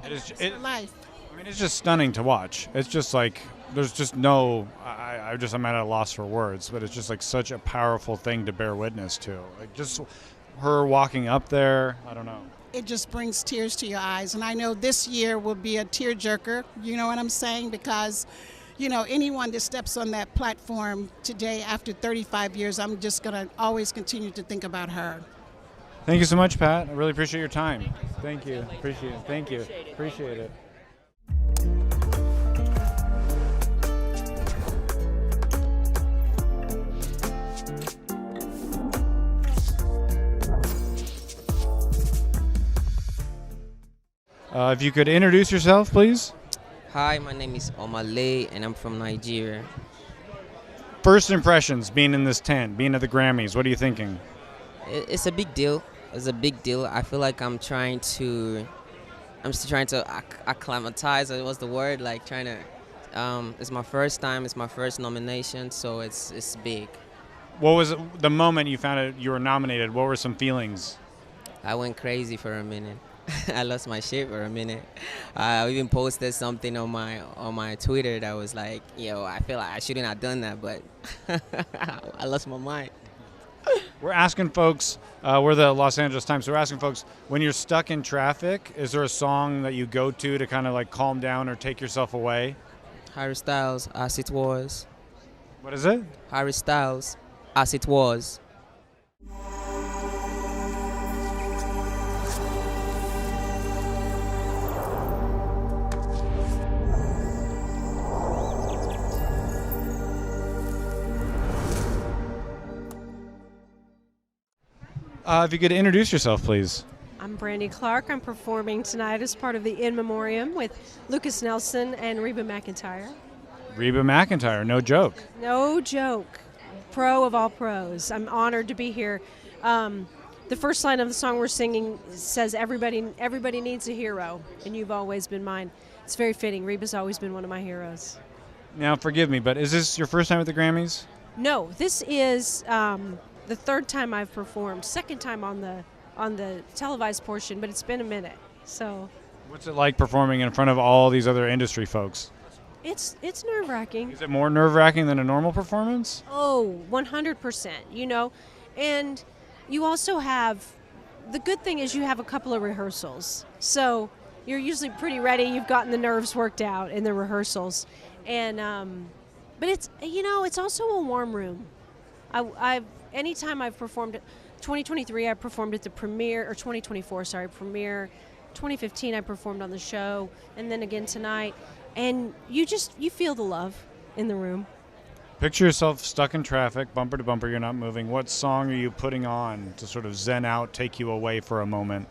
S4: It's her life.
S2: I mean, it's just stunning to watch. It's just like, there's just no, I'm at a loss for words, but it's just like such a powerful thing to bear witness to. Like just her walking up there, I don't know.
S4: It just brings tears to your eyes. And I know this year will be a tearjerker, you know what I'm saying? Because, you know, anyone that steps on that platform today after 35 years, I'm just going to always continue to think about her.
S2: Thank you so much, Pat. I really appreciate your time. Thank you. Appreciate it. Thank you. Appreciate it. If you could introduce yourself, please.
S23: Hi, my name is Omale, and I'm from Nigeria.
S2: First impressions, being in this tent, being at the Grammys, what are you thinking?
S23: It's a big deal. It's a big deal. I feel like I'm still trying to acclimatize. What's the word? Like trying to. It's my first time. It's my first nomination, so it's big.
S2: What was the moment you found out you were nominated? What were some feelings?
S23: I went crazy for a minute. I lost my shit for a minute. I even posted something on my Twitter that was like, yo, I feel like I shouldn't have done that, but I lost my mind.
S2: We're asking folks, we're the Los Angeles Times, so we're asking folks, when you're stuck in traffic, is there a song that you go to kind of like calm down or take yourself away?
S23: Harry Styles, As It Was.
S2: What is it?
S23: Harry Styles, As It Was.
S2: If you could introduce yourself, please.
S24: I'm Brandy Clark. I'm performing tonight as part of the In Memoriam with Lucas Nelson and Reba McEntire.
S2: Reba McEntire, no joke.
S24: No joke. Pro of all pros. I'm honored to be here. the first line of the song we're singing says, everybody needs a hero, and you've always been mine. It's very fitting. Reba's always been one of my heroes.
S2: Now, forgive me, but is this your first time at the Grammys?
S24: No, this is the third time I've performed, second time on the televised portion, but it's been a minute. So
S2: What's it like performing in front of all these other industry folks?
S24: it's nerve-wracking.
S2: Is it more nerve-wracking than a normal performance?
S24: Oh, 100%, you know. And you also have, the good thing is you have a couple of rehearsals. So you're usually pretty ready. You've gotten the nerves worked out in the rehearsals. And, but it's, you know, it's also a warm room. Anytime I've performed, 2023 I performed at the premiere, or 2024, sorry, premiere. 2015 I performed on the show, and then again tonight. And you feel the love in the room.
S2: Picture yourself stuck in traffic, bumper to bumper, you're not moving. What song are you putting on to sort of zen out, take you away for a moment?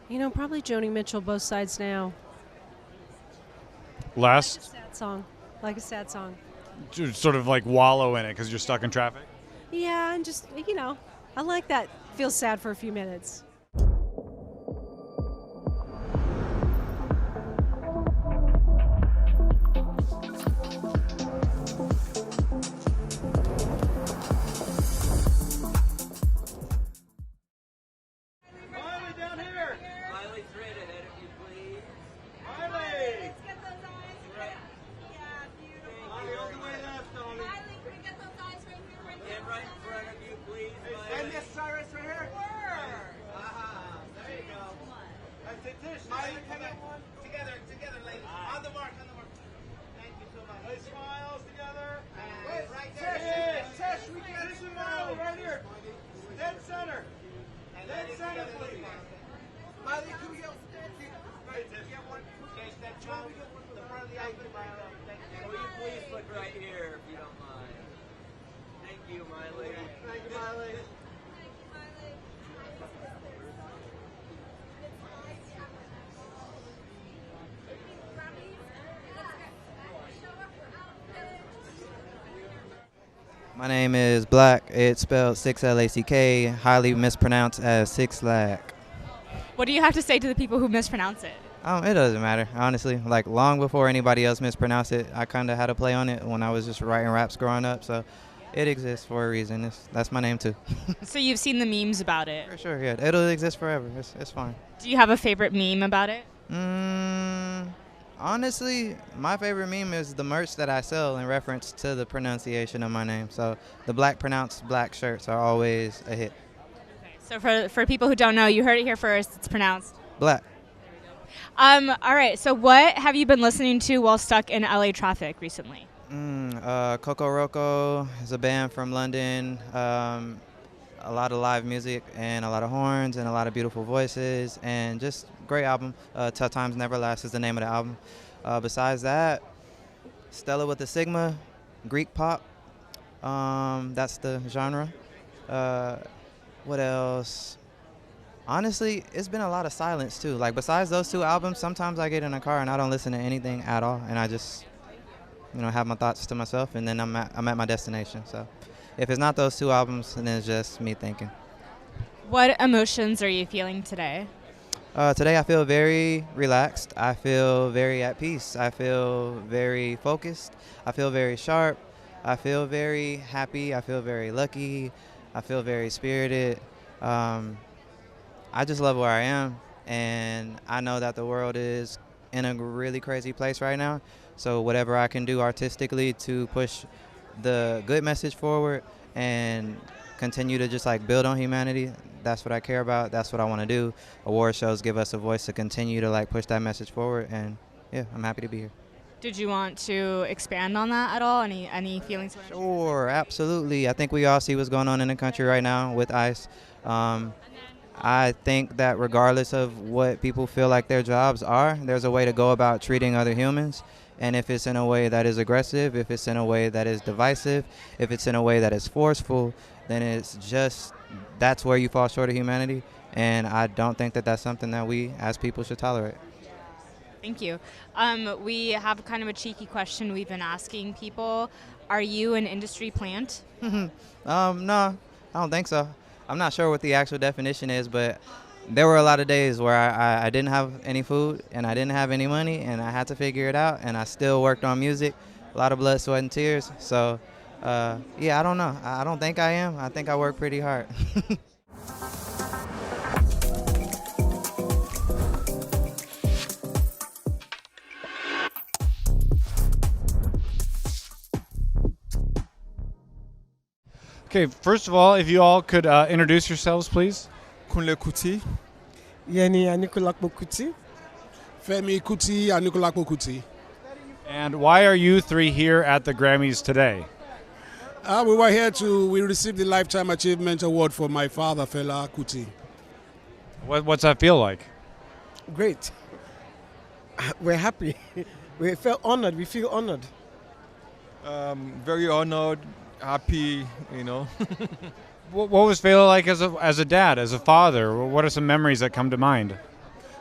S24: You know, probably Joni Mitchell, Both Sides Now.
S2: Last?
S24: Like a sad song.
S2: To sort of like wallow in it because you're stuck in traffic?
S24: Yeah, and just, you know, I like that. Feels sad for a few minutes.
S5: My name is Black. It's spelled 6LACK, highly mispronounced as Six Lack.
S7: What do you have to say to the people who mispronounce it?
S5: It doesn't matter, honestly. Like, long before anybody else mispronounced it, I kind of had a play on it when I was just writing raps growing up, so it exists for a reason. That's my name, too.
S7: So you've seen the memes about it?
S5: For sure, yeah. It'll exist forever. It's fine.
S7: Do you have a favorite meme about it?
S5: Honestly, my favorite meme is the merch that I sell in reference to the pronunciation of my name. So the black pronounced black shirts are always a hit.
S7: So for people who don't know, you heard it here first. It's pronounced
S5: black.
S7: All right. So what have you been listening to while stuck in LA traffic recently?
S5: Coco Roco is a band from London. A lot of live music and a lot of horns and a lot of beautiful voices and just great album. Tough Times Never Last is the name of the album. Besides that, Stella with the Sigma, Greek pop. That's the genre. What else? Honestly, it's been a lot of silence too. Like besides those two albums, sometimes I get in a car and I don't listen to anything at all, and I just, have my thoughts to myself, and then I'm at my destination. So, if it's not those two albums, then it's just me thinking.
S7: What emotions are you feeling today?
S5: Today I feel very relaxed. I feel very at peace. I feel very focused. I feel very sharp. I feel very happy. I feel very lucky. I feel very spirited. I just love where I am, and I know that the world is in a really crazy place right now. So whatever I can do artistically to push the good message forward and continue to just build on humanity, that's what I care about. That's what I want to do. Award shows give us a voice to continue to push that message forward, and yeah, I'm happy to be here.
S7: Did you want to expand on that at all? Any feelings?
S5: Sure, absolutely. I think we all see what's going on in the country right now with ICE. I think that regardless of what people feel like their jobs are, there's a way to go about treating other humans. And if it's in a way that is aggressive, if it's in a way that is divisive, if it's in a way that is forceful, then it's just, that's where you fall short of humanity. And I don't think that that's something that we as people should tolerate.
S7: Thank you. We have kind of a cheeky question we've been asking people. Are you an industry plant?
S5: No, I don't think so. I'm not sure what the actual definition is, but there were a lot of days where I didn't have any food and I didn't have any money and I had to figure it out, and I still worked on music, a lot of blood, sweat, and tears. So, yeah, I don't know. I don't think I am. I think I work pretty hard.
S2: Okay, first of all, if you all could introduce yourselves, please.
S6: Kunle Kuti.
S8: Yeni Anikulakbo Kuti.
S6: Femi Kuti Anikulakbo Kuti.
S2: And why are you three here at the Grammys today?
S6: We were here we received the Lifetime Achievement Award for my father, Fela Kuti.
S2: What's that feel like?
S8: Great. We're happy. We felt honored. We feel honored.
S6: Very honored, happy, you know.
S2: What was Fela like as a dad, as a father? What are some memories that come to mind?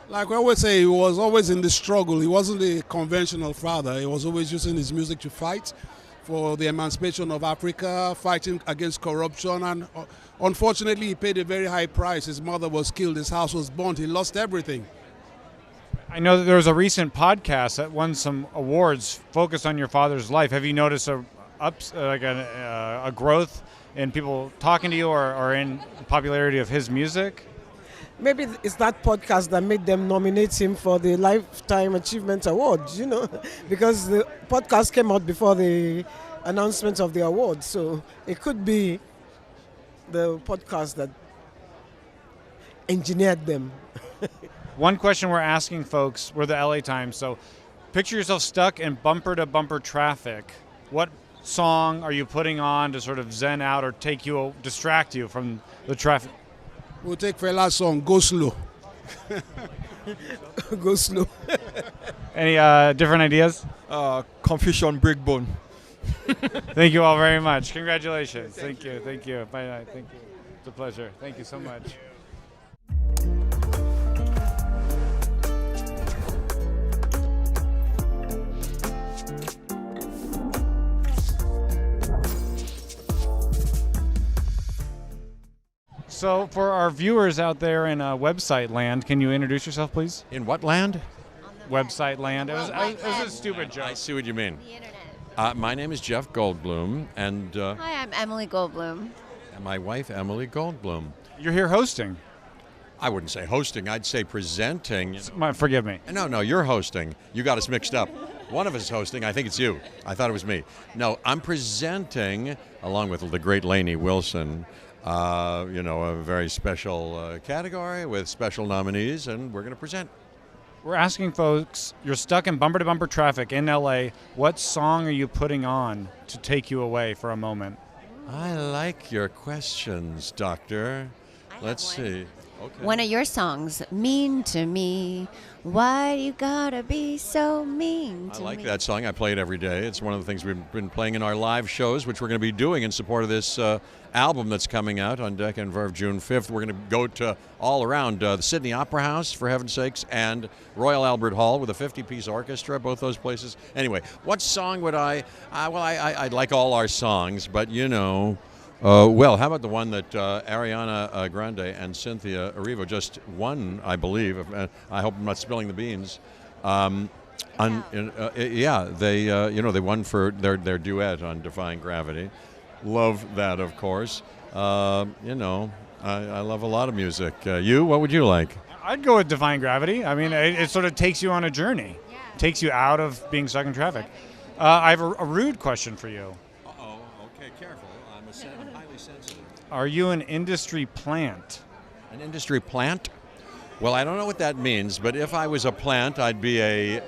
S6: Like we always say, he was always in the struggle. He wasn't a conventional father. He was always using his music to fight for the emancipation of Africa, fighting against corruption, and unfortunately he paid a very high price. His mother was killed, his house was burnt, he lost everything.
S2: I know that there was a recent podcast that won some awards focused on your father's life. Have you noticed a growth in people talking to you or in popularity of his music?
S8: Maybe it's that podcast that made them nominate him for the Lifetime Achievement Award, you know, because the podcast came out before the announcement of the award. So it could be the podcast that engineered them.
S2: One question we're asking folks, we're the LA Times, so picture yourself stuck in bumper-to-bumper traffic. What song are you putting on to sort of zen out or distract you from the traffic?
S6: We'll take Fela's song, Go Slow.
S8: Go Slow.
S2: Any different ideas?
S6: Confusion Breakbone.
S2: Thank you all very much. Congratulations. Thank you. Thank you. Bye. Thank you. It's a pleasure. Thank you so much. So for our viewers out there in website land, can you introduce yourself, please?
S9: In what land?
S2: Website land. It was a stupid joke.
S9: I see what you mean. The internet. My name is Jeff Goldblum, and
S11: hi, I'm Emily Goldblum.
S9: And my wife, Emily Goldblum.
S2: You're here hosting.
S9: I wouldn't say hosting. I'd say presenting.
S2: Forgive me.
S9: No, you're hosting. You got us mixed up. One of us is hosting. I think it's you. I thought it was me. No, I'm presenting, along with the great Lainey Wilson, a very special category with special nominees, and we're going to present.
S2: We're asking folks, you're stuck in bumper-to-bumper traffic in LA. What song are you putting on to take you away for a moment?
S9: I like your questions, Doctor. Let's see. Okay.
S11: One of your songs, Mean to Me. Why you gotta be so mean to me?
S9: I like that song. I play it every day. It's one of the things we've been playing in our live shows, which we're going to be doing in support of this album that's coming out on Decca and Verve June 5th. We're going to go to all around the Sydney Opera House, for heaven's sakes, and Royal Albert Hall with a 50-piece orchestra, both those places. Anyway, what song would I like all our songs, but well, how about the one that Ariana Grande and Cynthia Erivo just won, I believe. I hope I'm not spilling the beans. They won for their duet on Defying Gravity. Love that, of course. I love a lot of music. What would you like?
S2: I'd go with Defying Gravity. I mean, it sort of takes you on a journey. Yeah. Takes you out of being stuck in traffic. I have a rude question for you.
S9: Uh-oh. Okay, careful. I'm highly sensitive.
S2: Are you an industry plant?
S9: An industry plant? Well, I don't know what that means, but if I was a plant, I'd be a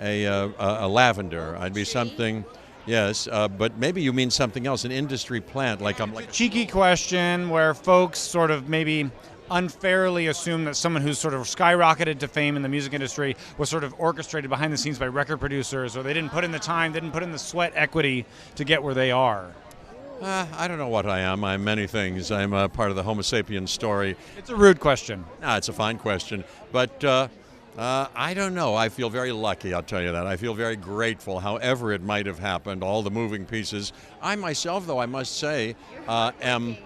S9: lavender. I'd be something. Yes, but maybe you mean something else. An industry plant, like I'm like
S2: a cheeky question where folks sort of maybe unfairly assume that someone who's sort of skyrocketed to fame in the music industry was sort of orchestrated behind the scenes by record producers, or they didn't put in the time, didn't put in the sweat equity to get where they are.
S9: I don't know what I am. I'm many things. I'm a part of the Homo sapiens story.
S2: It's a rude question.
S9: No, it's a fine question. But I don't know. I feel very lucky, I'll tell you that. I feel very grateful, however it might have happened, all the moving pieces. I myself, though, I must say, am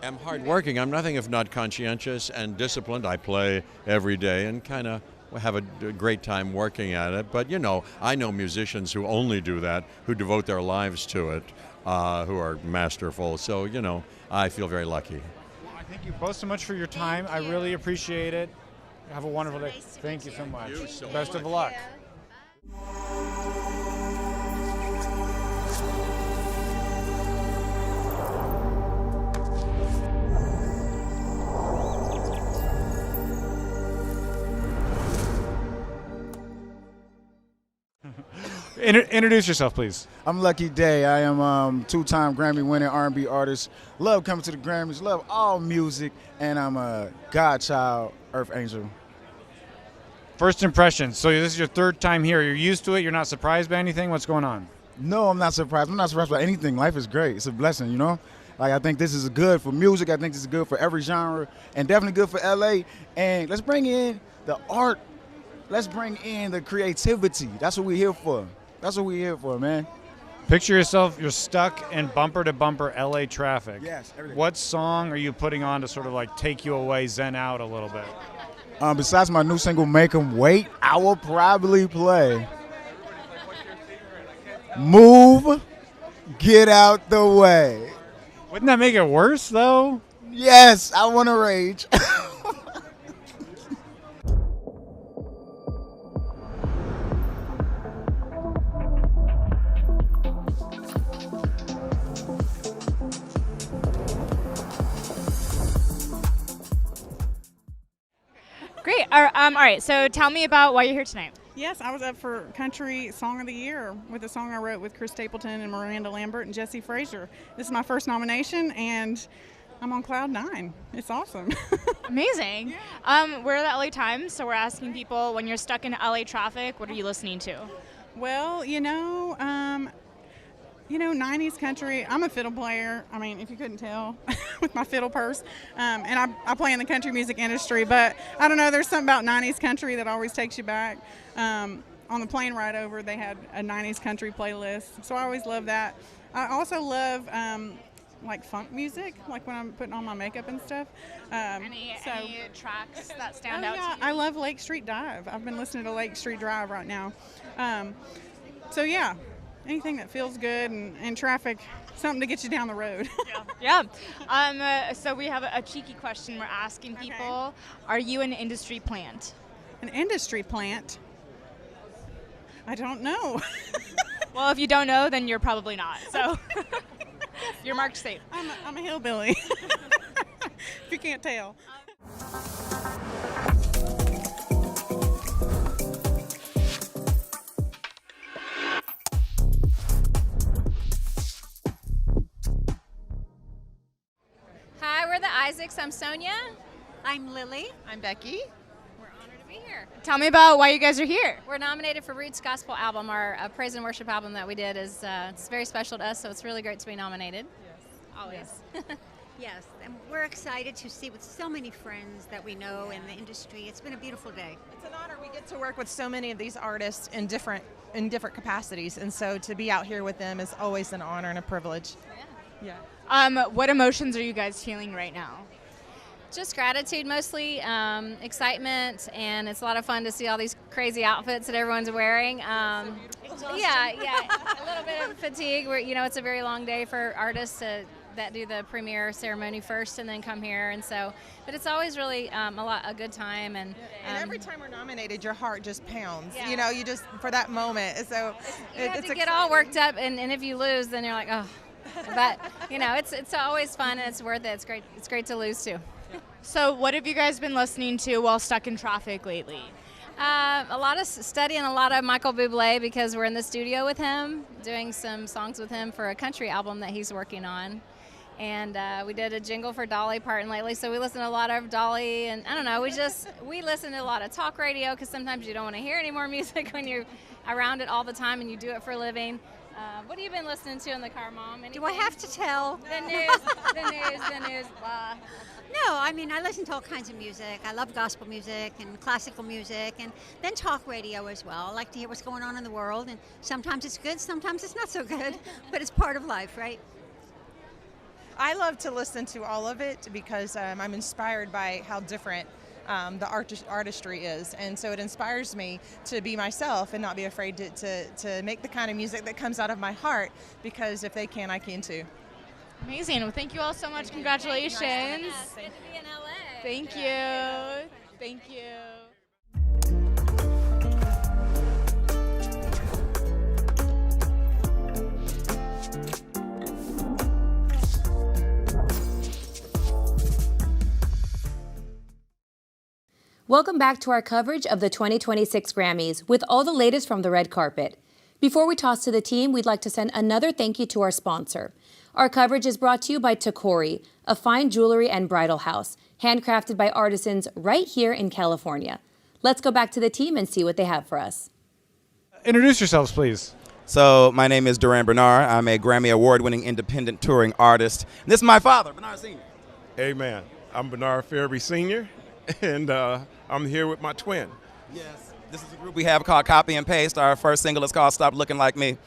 S9: am hardworking. I'm nothing if not conscientious and disciplined. I play every day and kind of have a great time working at it. But, you know, I know musicians who only do that, who devote their lives to it, who are masterful. So, you know, I feel very lucky.
S2: Well, I thank you both so much for your time. I really appreciate it. Have a wonderful day. Thank you so much. Best of luck. Introduce yourself, please.
S1: I'm Lucky Day. I am two-time Grammy-winning R&B artist. Love coming to the Grammys. Love all music, and I'm a godchild, Earth Angel.
S2: First impressions. So this is your third time here. You're used to it. You're not surprised by anything. What's going on?
S1: No, I'm not surprised. I'm not surprised by anything. Life is great. It's a blessing, you know. Like I think this is good for music. I think this is good for every genre, and definitely good for LA. And let's bring in the art. Let's bring in the creativity. That's what we're here for. That's what we're here for, man.
S2: Picture yourself, you're stuck in bumper-to-bumper LA traffic.
S1: Yes, everything.
S2: What song are you putting on to sort of like take you away, zen out a little bit?
S1: Besides my new single, Make 'Em Wait, I will probably play Move, Get Out the Way.
S2: Wouldn't that make it worse, though?
S1: Yes, I want to rage.
S7: Great. All right, so tell me about why you're here tonight.
S12: Yes, I was up for Country Song of the Year with a song I wrote with Chris Stapleton and Miranda Lambert and Jesse Frazier. This is my first nomination, and I'm on cloud 9. It's awesome.
S7: Amazing. We're the LA Times, so we're asking people, when you're stuck in LA traffic, what are you listening to?
S12: Well, 90s country. I'm a fiddle player. I mean, if you couldn't tell, with my fiddle purse. And I play in the country music industry, but I don't know, there's something about 90s country that always takes you back. On the plane ride over, they had a 90s country playlist, so I always love that. I also love like funk music, like when I'm putting on my makeup and stuff.
S7: Any tracks that stand out to you?
S12: I love Lake Street Dive. I've been listening to Lake Street Drive right now. So yeah. Anything that feels good and traffic, something to get you down the road.
S7: Yeah. So we have a cheeky question we're asking people. Are you an industry plant?
S12: An industry plant? I don't know.
S7: Well, if you don't know, then you're probably not. So you're marked safe.
S12: I'm a hillbilly. If you can't tell.
S13: Hi, we're the Isaacs. I'm Sonia.
S19: I'm Lily.
S13: I'm Becky. We're honored to be here.
S7: Tell me about why you guys are here.
S13: We're nominated for Roots Gospel Album. Our praise and worship album that we did is it's very special to us, so it's really great to be nominated. Yes. Always.
S19: Yes, and we're excited to see with so many friends that we know in the industry. It's been a beautiful day.
S25: It's an honor. We get to work with so many of these artists in different capacities, and so to be out here with them is always an honor and a privilege. Yeah.
S7: What emotions are you guys feeling right now?
S13: Just gratitude mostly, excitement, and it's a lot of fun to see all these crazy outfits that everyone's wearing. Yeah, a little bit of fatigue. It's a very long day for artists that do the premiere ceremony first and then come here, and so. But it's always really a good time, and
S25: every time we're nominated, your heart just pounds. Yeah. You just for that moment. So
S13: you have to get all worked up, and if you lose, then you're like, oh. But it's always fun and it's worth it. It's great to lose too.
S7: So what have you guys been listening to while stuck in traffic lately?
S13: A lot of studying, a lot of Michael Bublé because we're in the studio with him, doing some songs with him for a country album that he's working on. And we did a jingle for Dolly Parton lately, so we listen to a lot of Dolly, and I don't know, we listen to a lot of talk radio because sometimes you don't want to hear any more music when you're around it all the time and you do it for a living. What have you been listening to in the car, Mom? Anything?
S19: Do I have to tell?
S13: The news, blah.
S19: No, I mean, I listen to all kinds of music. I love gospel music and classical music and then talk radio as well. I like to hear what's going on in the world, and sometimes it's good, sometimes it's not so good, but it's part of life, right?
S25: I love to listen to all of it because I'm inspired by how different the artistry is, and so it inspires me to be myself and not be afraid to make the kind of music that comes out of my heart, because if they can, I can too.
S7: Amazing. Well, thank you all so much. Congratulations.
S13: Good to be in LA.
S7: Thank you. Thank you.
S14: Welcome back to our coverage of the 2026 Grammys with all the latest from the red carpet. Before we toss to the team, we'd like to send another thank you to our sponsor. Our coverage is brought to you by Tacori, a fine jewelry and bridal house, handcrafted by artisans right here in California. Let's go back to the team and see what they have for us.
S2: Introduce yourselves, please.
S15: So my name is Duran Bernard. I'm a Grammy Award-winning independent touring artist. And this is my father, Bernard Sr.
S16: Amen. I'm Bernard Fairby Sr., and I'm here with my twin.
S15: Yes. This is a group we have called Copy and Paste. Our first single is called Stop Looking Like Me.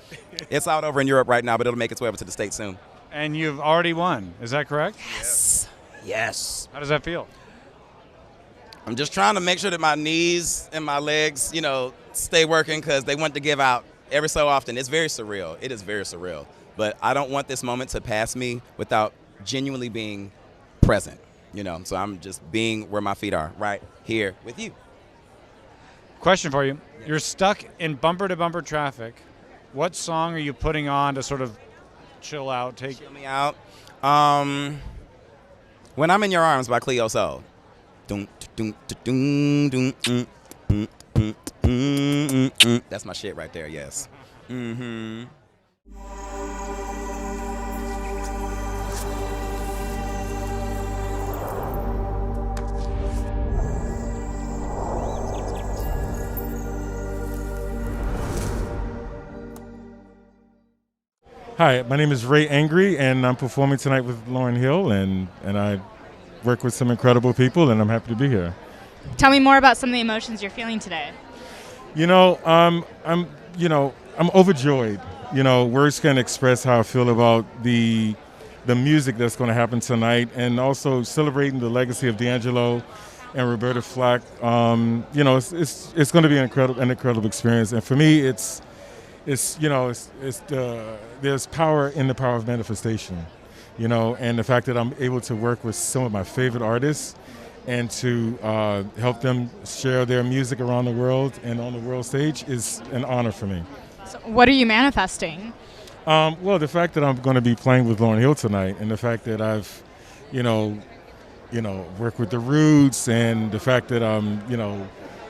S15: It's out over in Europe right now, but it'll make its way over to the States soon.
S2: And you've already won. Is that correct?
S15: Yes. Yes.
S2: How does that feel?
S15: I'm just trying to make sure that my knees and my legs, stay working, because they want to give out every so often. It's very surreal. It is very surreal. But I don't want this moment to pass me without genuinely being present, So I'm just being where my feet are, right here with you.
S2: Question for you. You're stuck in bumper-to-bumper traffic. What song are you putting on to sort of chill out?
S15: Chill me out. When I'm in Your Arms by Cleo Soul. That's my shit right there, yes. Mm-hmm.
S17: Hi, my name is Ray Angry, and I'm performing tonight with Lauryn Hill, and I work with some incredible people, and I'm happy to be here.
S7: Tell me more about some of the emotions you're feeling today.
S17: I'm overjoyed. Words can't express how I feel about the music that's going to happen tonight, and also celebrating the legacy of D'Angelo and Roberta Flack. It's going to be an incredible experience, and for me, there's power in the power of manifestation, and the fact that I'm able to work with some of my favorite artists and to help them share their music around the world and on the world stage is an honor for me.
S7: So what are you manifesting?
S17: Well, the fact that I'm going to be playing with Lauryn Hill tonight, and the fact that I've, worked with the Roots, and the fact that I'm,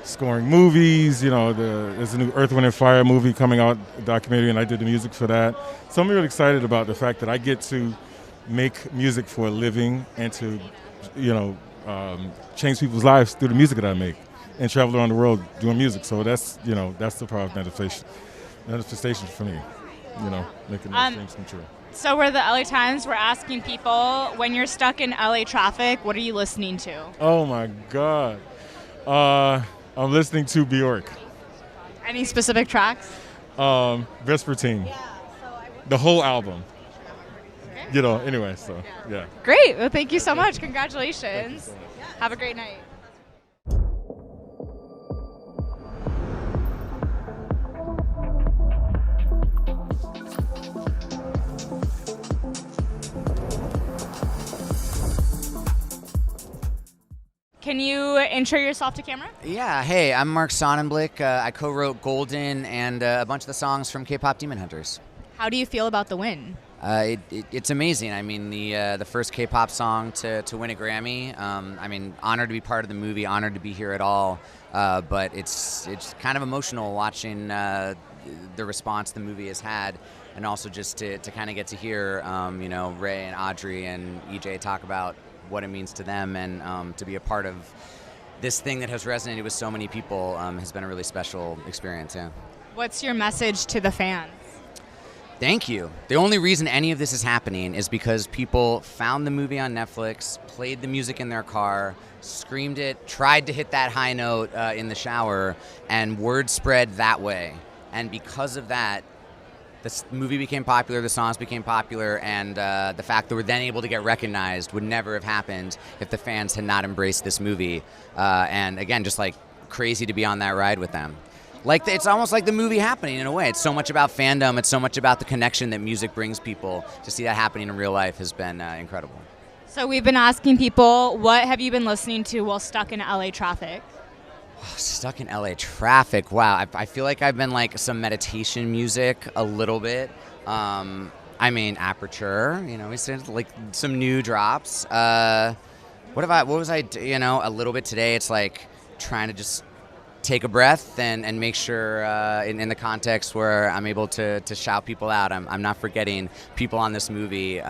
S17: scoring movies, there's a new Earth, Wind & Fire movie coming out, a documentary, and I did the music for that. So I'm really excited about the fact that I get to make music for a living and to, change people's lives through the music that I make and travel around the world doing music. So that's the power of manifestation for me, making those dreams come true.
S7: So we're the LA Times. We're asking people, when you're stuck in LA traffic, what are you listening to?
S17: Oh, my God. I'm listening to Bjork.
S7: Any specific tracks?
S17: Vespertine. The whole album. Anyway, so, yeah.
S7: Great. Well, thank you so much. Congratulations. Have a great night. Can you intro yourself to camera?
S18: Yeah, hey, I'm Mark Sonnenblick. I co-wrote Golden and a bunch of the songs from K-Pop Demon Hunters.
S7: How do you feel about the win?
S18: It's amazing. I mean, the first K-pop song to win a Grammy. Honored to be part of the movie, honored to be here at all. But it's kind of emotional watching the response the movie has had, and also just to kind of get to hear, Ray and Audrey and EJ talk about what it means to them, and to be a part of this thing that has resonated with so many people has been a really special experience. Yeah.
S7: What's your message to the fans?
S18: Thank you. The only reason any of this is happening is because people found the movie on Netflix, played the music in their car, screamed it, tried to hit that high note in the shower, and word spread that way. And because of that, this movie became popular, the songs became popular, and the fact that we're then able to get recognized would never have happened if the fans had not embraced this movie. And again, just like crazy to be on that ride with them. Like it's almost like the movie happening in a way. It's so much about fandom. It's so much about the connection that music brings people. To see that happening in real life has been incredible.
S7: So we've been asking people, what have you been listening to while stuck in LA traffic?
S18: Stuck in LA traffic. Wow, I feel like I've been like some meditation music a little bit. I mean, Aperture. You know, we said like some new drops. What was I? You know, a little bit today. It's like trying to just take a breath and make sure in the context where I'm able to shout people out. I'm not forgetting people on this movie.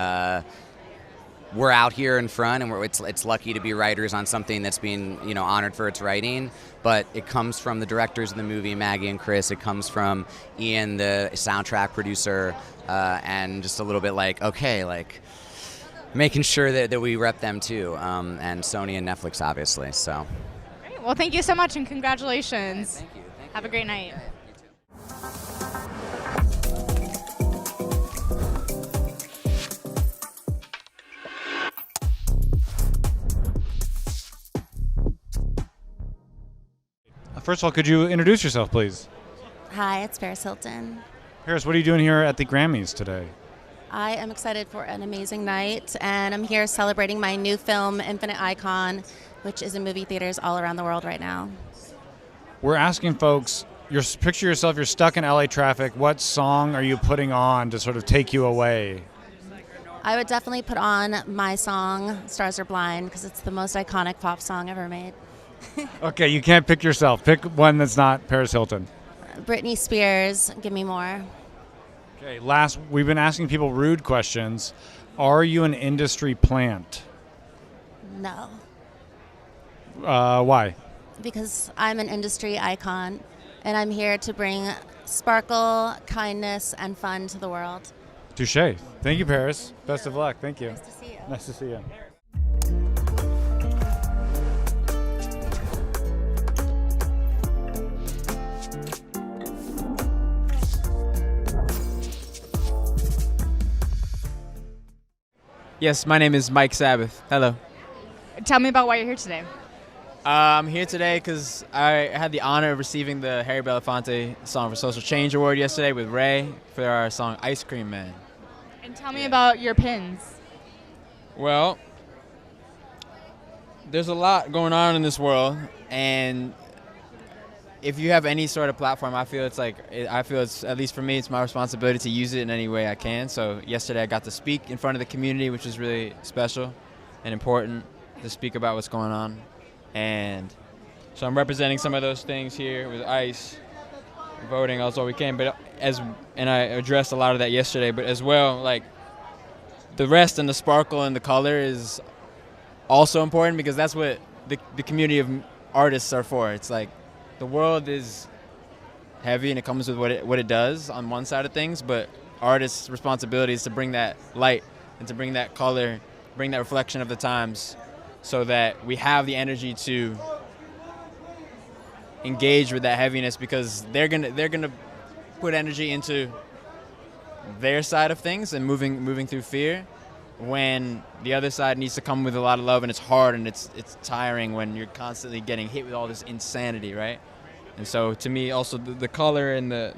S18: We're out here in front, and it's lucky to be writers on something that's being honored for its writing. But it comes from the directors of the movie, Maggie and Chris. It comes from Ian, the soundtrack producer, and just a little bit like making sure that we rep them too, and Sony and Netflix obviously. So.
S7: Well, thank you so much and congratulations.
S18: Thank you.
S7: Have a great night.
S2: First of all, could you introduce yourself, please?
S3: Hi, it's Paris Hilton.
S2: Paris, what are you doing here at the Grammys today?
S3: I am excited for an amazing night, and I'm here celebrating my new film, Infinite Icon, which is in movie theaters all around the world right now.
S2: We're asking folks, picture yourself, you're stuck in LA traffic. What song are you putting on to sort of take you away?
S3: I would definitely put on my song, Stars Are Blind, because it's the most iconic pop song ever made.
S2: Okay, you can't pick yourself. Pick one that's not Paris Hilton.
S3: Britney Spears, Give Me More.
S2: Okay, we've been asking people rude questions. Are you an industry plant?
S3: No,
S2: Why?
S3: because I'm an industry icon, and I'm here to bring sparkle, kindness, and fun to the world.
S2: Touche. Thank you, Paris. Best of luck. Thank you.
S3: Nice to see you.
S2: Nice to see you.
S10: Yes, my name is Mike Sabbath. Hello.
S7: Tell me about why you're here today.
S10: I'm here today because I had the honor of receiving the Harry Belafonte Song for Social Change Award yesterday with Ray for our song Ice Cream Man.
S7: And tell me about your pins.
S10: Well, there's a lot going on in this world, and if you have any sort of platform, I feel it's at least for me, it's my responsibility to use it in any way I can. So yesterday I got to speak in front of the community, which is really special and important to speak about what's going on. And so I'm representing some of those things here with ICE, voting as well we can. And I addressed a lot of that yesterday, but as well, like the rest and the sparkle and the color is also important because that's what the community of artists are for. It's like the world is heavy and it comes with what it does on one side of things, but artists' responsibility is to bring that light and to bring that color, bring that reflection of the times, so that we have the energy to engage with that heaviness, because they're gonna put energy into their side of things and moving through fear, when the other side needs to come with a lot of love, and it's hard and it's tiring when you're constantly getting hit with all this insanity, right? And so to me also the color and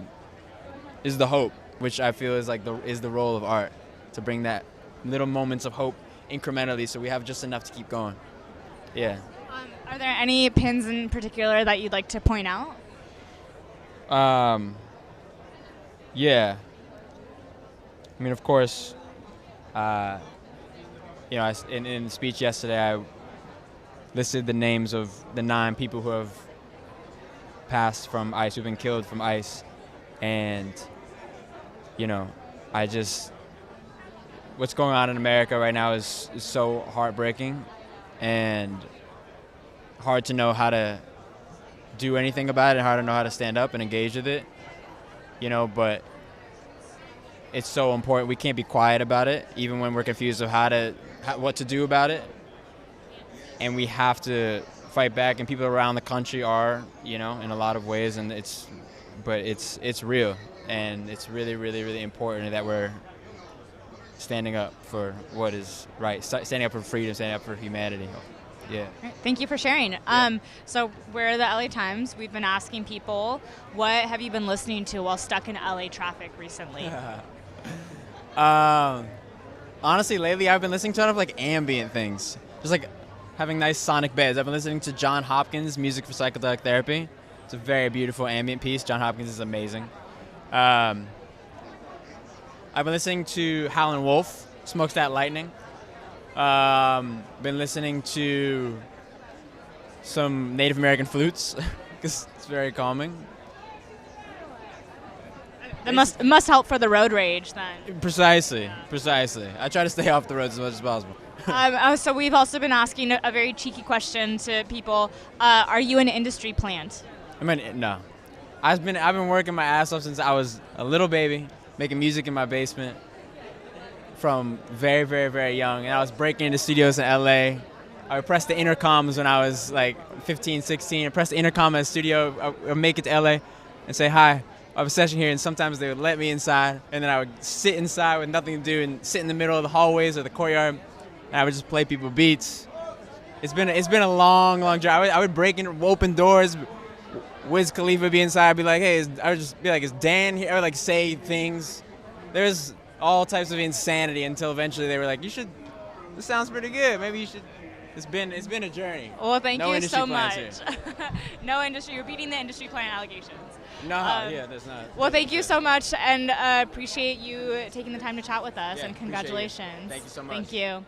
S10: is the hope, which I feel is the role of art, to bring that little moments of hope incrementally so we have just enough to keep going. Yeah.
S7: Are there any pins in particular that you'd like to point out?
S10: Yeah. I mean, of course, in the speech yesterday, I listed the names of the 9 people who have passed from ICE, who've been killed from ICE. And, what's going on in America right now is so heartbreaking and hard to know how to do anything about it, hard to know how to stand up and engage with it, but it's so important. We can't be quiet about it, even when we're confused of what to do about it. And we have to fight back, and people around the country are, in a lot of ways, and it's but it's real, and it's really, really, really important that we're standing up for what is right, standing up for freedom, standing up for humanity. Yeah.
S7: Thank you for sharing. So we're the LA Times. We've been asking people, what have you been listening to while stuck in LA traffic recently?
S10: Honestly, lately I've been listening to a lot of like ambient things, just like having nice sonic beds. I've been listening to John Hopkins' Music for Psychedelic Therapy. It's a very beautiful ambient piece. John Hopkins is amazing. I've been listening to Howlin' Wolf, Smokestack Lightning. Been listening to some Native American flutes because it's very calming.
S7: That must help for the road rage then.
S10: Precisely. I try to stay off the roads as much as possible.
S7: So we've also been asking a very cheeky question to people. Are you an industry plant?
S10: I mean, no. I've been working my ass off since I was a little baby, making music in my basement from very, very, very young. And I was breaking into studios in LA. I would press the intercoms when I was like 15, 16. I press the intercom at a studio. I would make it to LA and say, hi, I have a session here. And sometimes they would let me inside. And then I would sit inside with nothing to do and sit in the middle of the hallways or the courtyard. And I would just play people beats. It's been a long, long journey. I would break in, open doors. Wiz Khalifa would be inside. I'd be like, hey, I would just be like, is Dan here? I would like say things. There's all types of insanity until eventually they were like, this sounds pretty good. Maybe you should. It's been a journey.
S7: Well, thank you so much.
S10: Here.
S7: No industry. You're beating the industry plant allegations.
S10: No, there's not.
S7: Well, thank you so much, and appreciate you taking the time to chat with us, and congratulations.
S10: Thank you so much.
S7: Thank you.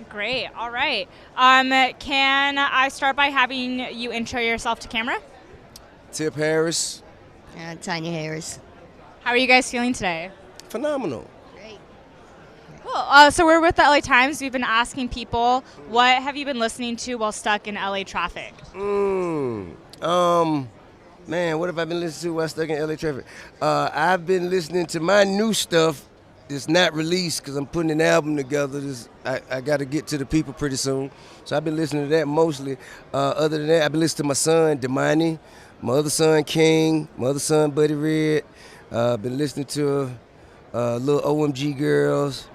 S7: Great. All right. Can I start by having you intro yourself to camera?
S4: Tip Harris.
S11: Tanya Harris.
S7: How are you guys feeling today?
S4: Phenomenal.
S7: Cool. So we're with the LA Times. We've been asking people, what have you been listening to while stuck in LA traffic?
S4: Man, what have I been listening to while stuck in LA traffic? I've been listening to my new stuff. It's not released because I'm putting an album together. I got to get to the people pretty soon. So I've been listening to that mostly. Other than that, I've been listening to my son, Damani, my other son, King, my other son, Buddy Red. Been listening to little OMG Girls.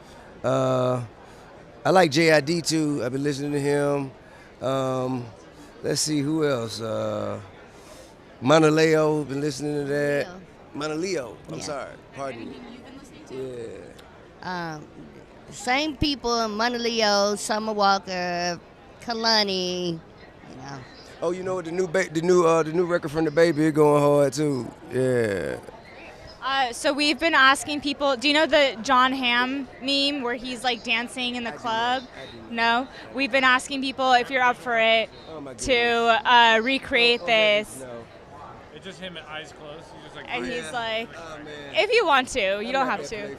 S4: I like JID too. I've been listening to him. Let's see, who else? Mana Leo, been listening to that. Mana Leo, I'm sorry, pardon me. Yeah.
S20: Same people, Money Leo, Summer Walker, Kalani, you know.
S4: Oh, you know what? The new record from the Baby is going hard too. Yeah.
S7: So we've been asking people, do you know the John Hamm meme where he's like dancing in the club? No? We've been asking people if you're up for it to recreate this.
S2: It's just him, eyes closed. He's just like,
S7: And he's like, if you want to, you don't have to.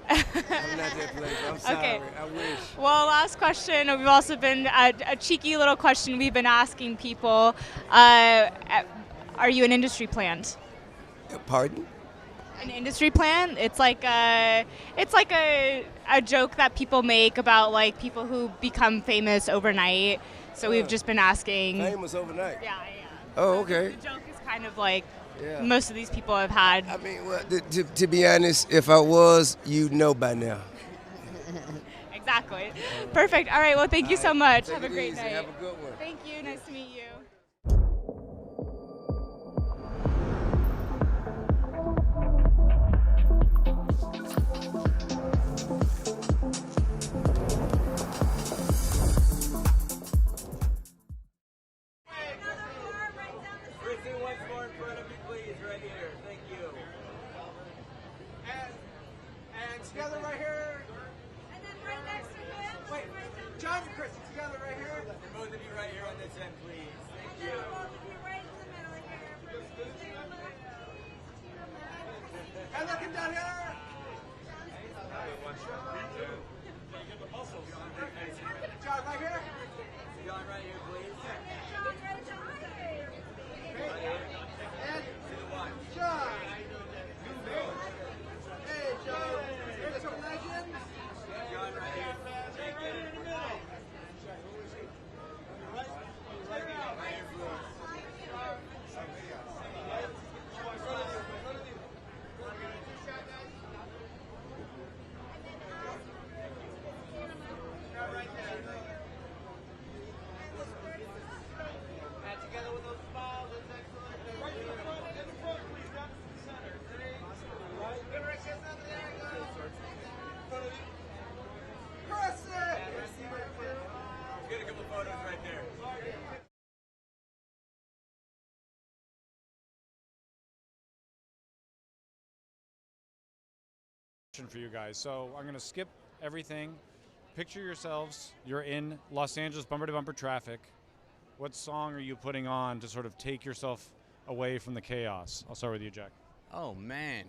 S4: I'm not that playful. I'm sorry.
S7: Okay.
S4: I wish.
S7: Well, last question. We've also been a cheeky little question we've been asking people. Are you an industry plant?
S4: Pardon?
S7: An industry plant? It's like a joke that people make about like people who become famous overnight. So we've just been asking.
S4: Famous overnight.
S7: Yeah.
S4: Oh, okay.
S7: The joke is kind of like
S4: Yeah.
S7: most of these people have had.
S4: I mean, well, to be honest, if I was, you'd know by now.
S7: Exactly. Perfect. All right. Well, thank you so much.
S4: Take
S7: Have a
S4: it
S7: great
S4: easy.
S7: night.
S4: Have a good one.
S7: Thank you. Nice to meet you.
S21: And together right here. And then right next to him. Wait, John and Chris, together right here. And both of you right here on this end, please. Thank you. Both of you right in the middle here. And looking down here. John right here. John right here, please. John right here. And John. Hey, John. Here's some legends. John right here. Thank you.
S2: For you guys. So I'm going to skip everything. Picture yourselves, you're in Los Angeles bumper to bumper traffic. What song are you putting on to sort of take yourself away from the chaos? I'll start with you, Jack.
S10: Oh, man.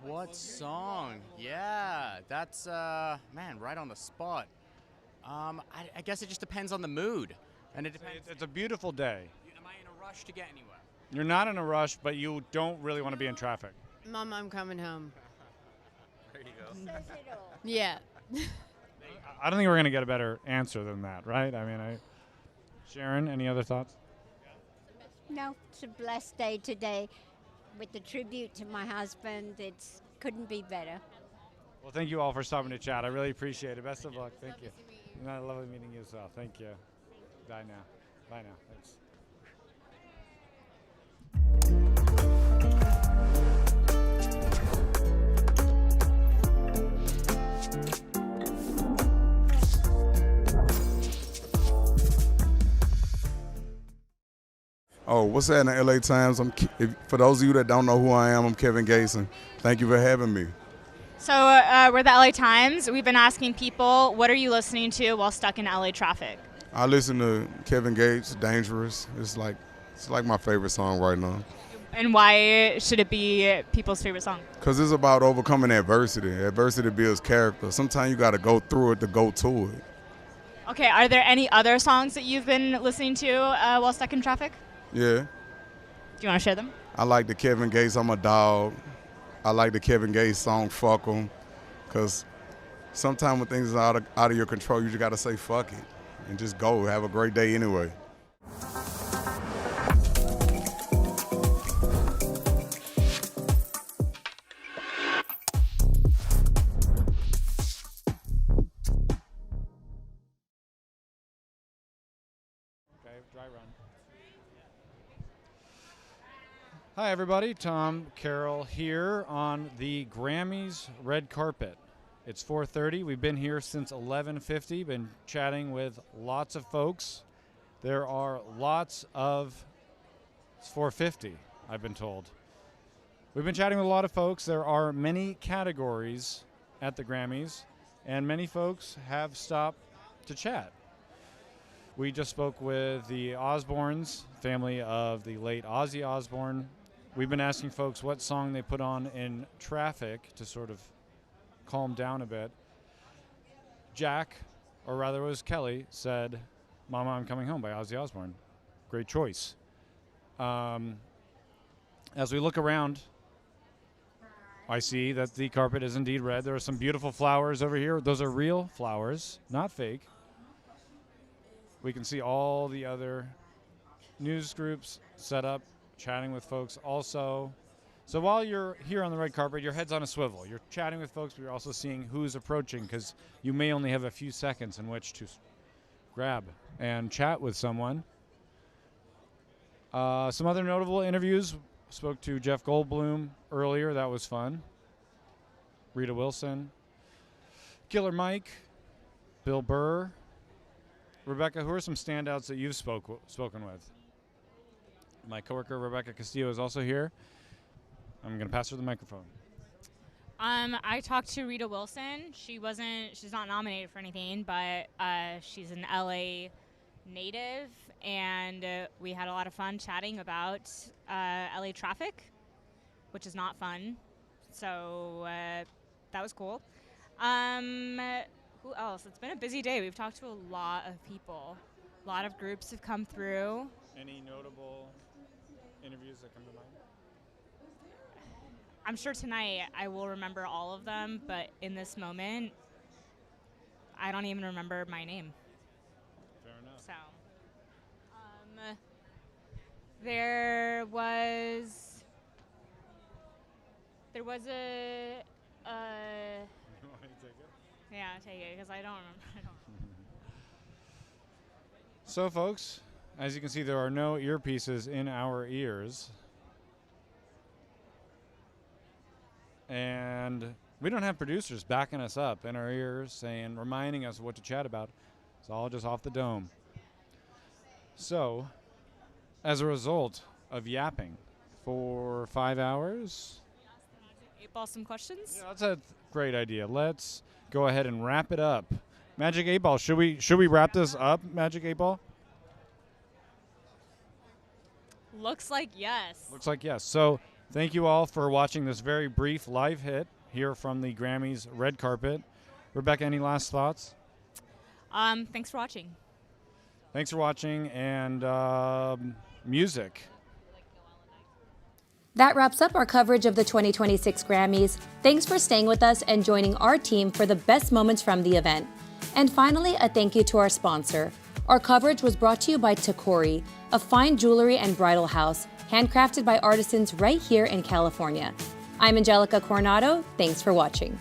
S10: What song? Yeah, that's, man, right on the spot. I guess it just depends on the mood. And it depends.
S2: It's a beautiful day.
S10: Am I in a rush to get anywhere?
S2: You're not in a rush, but you don't really want to be in traffic.
S22: Mom, I'm coming home.
S10: There you go.
S22: Yeah.
S2: I don't think we're going to get a better answer than that, right? I mean, Sharon, any other thoughts?
S23: No, it's a blessed day today. With the tribute to my husband, it couldn't be better.
S2: Well, thank you all for stopping to chat. I really appreciate it. Best of luck. Thank you. Lovely meeting you as well. Thank you. Bye now. Bye now. Thanks.
S24: Oh, what's that in the LA Times? For those of you that don't know who I am, I'm Kevin Gason. Thank you for having me.
S7: So we're the LA Times. We've been asking people, what are you listening to while stuck in LA traffic?
S24: I listen to Kevin Gates, Dangerous. It's like my favorite song right now.
S7: And why should it be people's favorite song?
S24: Because it's about overcoming adversity. Adversity builds character. Sometimes you got to go through it to go to it.
S7: Okay, are there any other songs that you've been listening to while stuck in traffic?
S24: Yeah.
S7: Do you want to share them?
S24: I like the Kevin Gates, I'm a Dog. I like the Kevin Gates song, Fuck 'Em. Because sometimes when things are out of your control, you just got to say fuck it and just go. Have a great day anyway.
S2: Okay, dry run. Hi, everybody. Tom Carroll here on the Grammys red carpet. It's 4:30. We've been here since 11:50. Been chatting with lots of folks. There are lots of... It's 4:50, I've been told. We've been chatting with a lot of folks. There are many categories at the Grammys, and many folks have stopped to chat. We just spoke with the Osbournes, family of the late Ozzy Osbourne. We've been asking folks what song they put on in traffic to sort of calm down a bit. Jack, or rather it was Kelly, said, "Mama, I'm Coming Home" by Ozzy Osbourne. Great choice. As we look around, I see that the carpet is indeed red. There are some beautiful flowers over here. Those are real flowers, not fake. We can see all the other news groups set up, chatting with folks also. So while you're here on the red carpet, your head's on a swivel. You're chatting with folks, but you're also seeing who's approaching, because you may only have a few seconds in which to grab and chat with someone. Some other notable interviews. Spoke to Jeff Goldblum earlier. That was fun. Rita Wilson. Killer Mike. Bill Burr. Rebecca, who are some standouts that you've spoken with? My coworker Rebecca Castillo is also here. I'm going to pass her the microphone.
S7: I talked to Rita Wilson. She's not nominated for anything, but she's an LA native, and we had a lot of fun chatting about LA traffic, which is not fun. So that was cool. Who else? It's been a busy day. We've talked to a lot of people. A lot of groups have come through.
S2: Any notable interviews that come to mind?
S7: I'm sure tonight I will remember all of them, but in this moment, I don't even remember my name.
S2: Fair enough.
S7: So, there was a.
S2: You want me to take it?
S7: Yeah, take it because I don't remember.
S2: So, folks, as you can see, there are no earpieces in our ears. And we don't have producers backing us up in our ears, reminding us what to chat about. It's all just off the dome. So, as a result of yapping for 5 hours...
S7: 8 Ball some questions?
S2: Yeah, that's a great idea. Let's go ahead and wrap it up. Magic 8 Ball, should we wrap this up, Magic 8 Ball?
S7: Looks like yes.
S2: Looks like yes. So thank you all for watching this very brief live hit here from the Grammys red carpet. Rebecca, any last thoughts?
S7: Thanks for watching.
S2: Thanks for watching, and music.
S14: That wraps up our coverage of the 2026 Grammys. Thanks for staying with us and joining our team for the best moments from the event. And finally, a thank you to our sponsor. Our coverage was brought to you by Tacori, a fine jewelry and bridal house, handcrafted by artisans right here in California. I'm Angelica Coronado. Thanks for watching.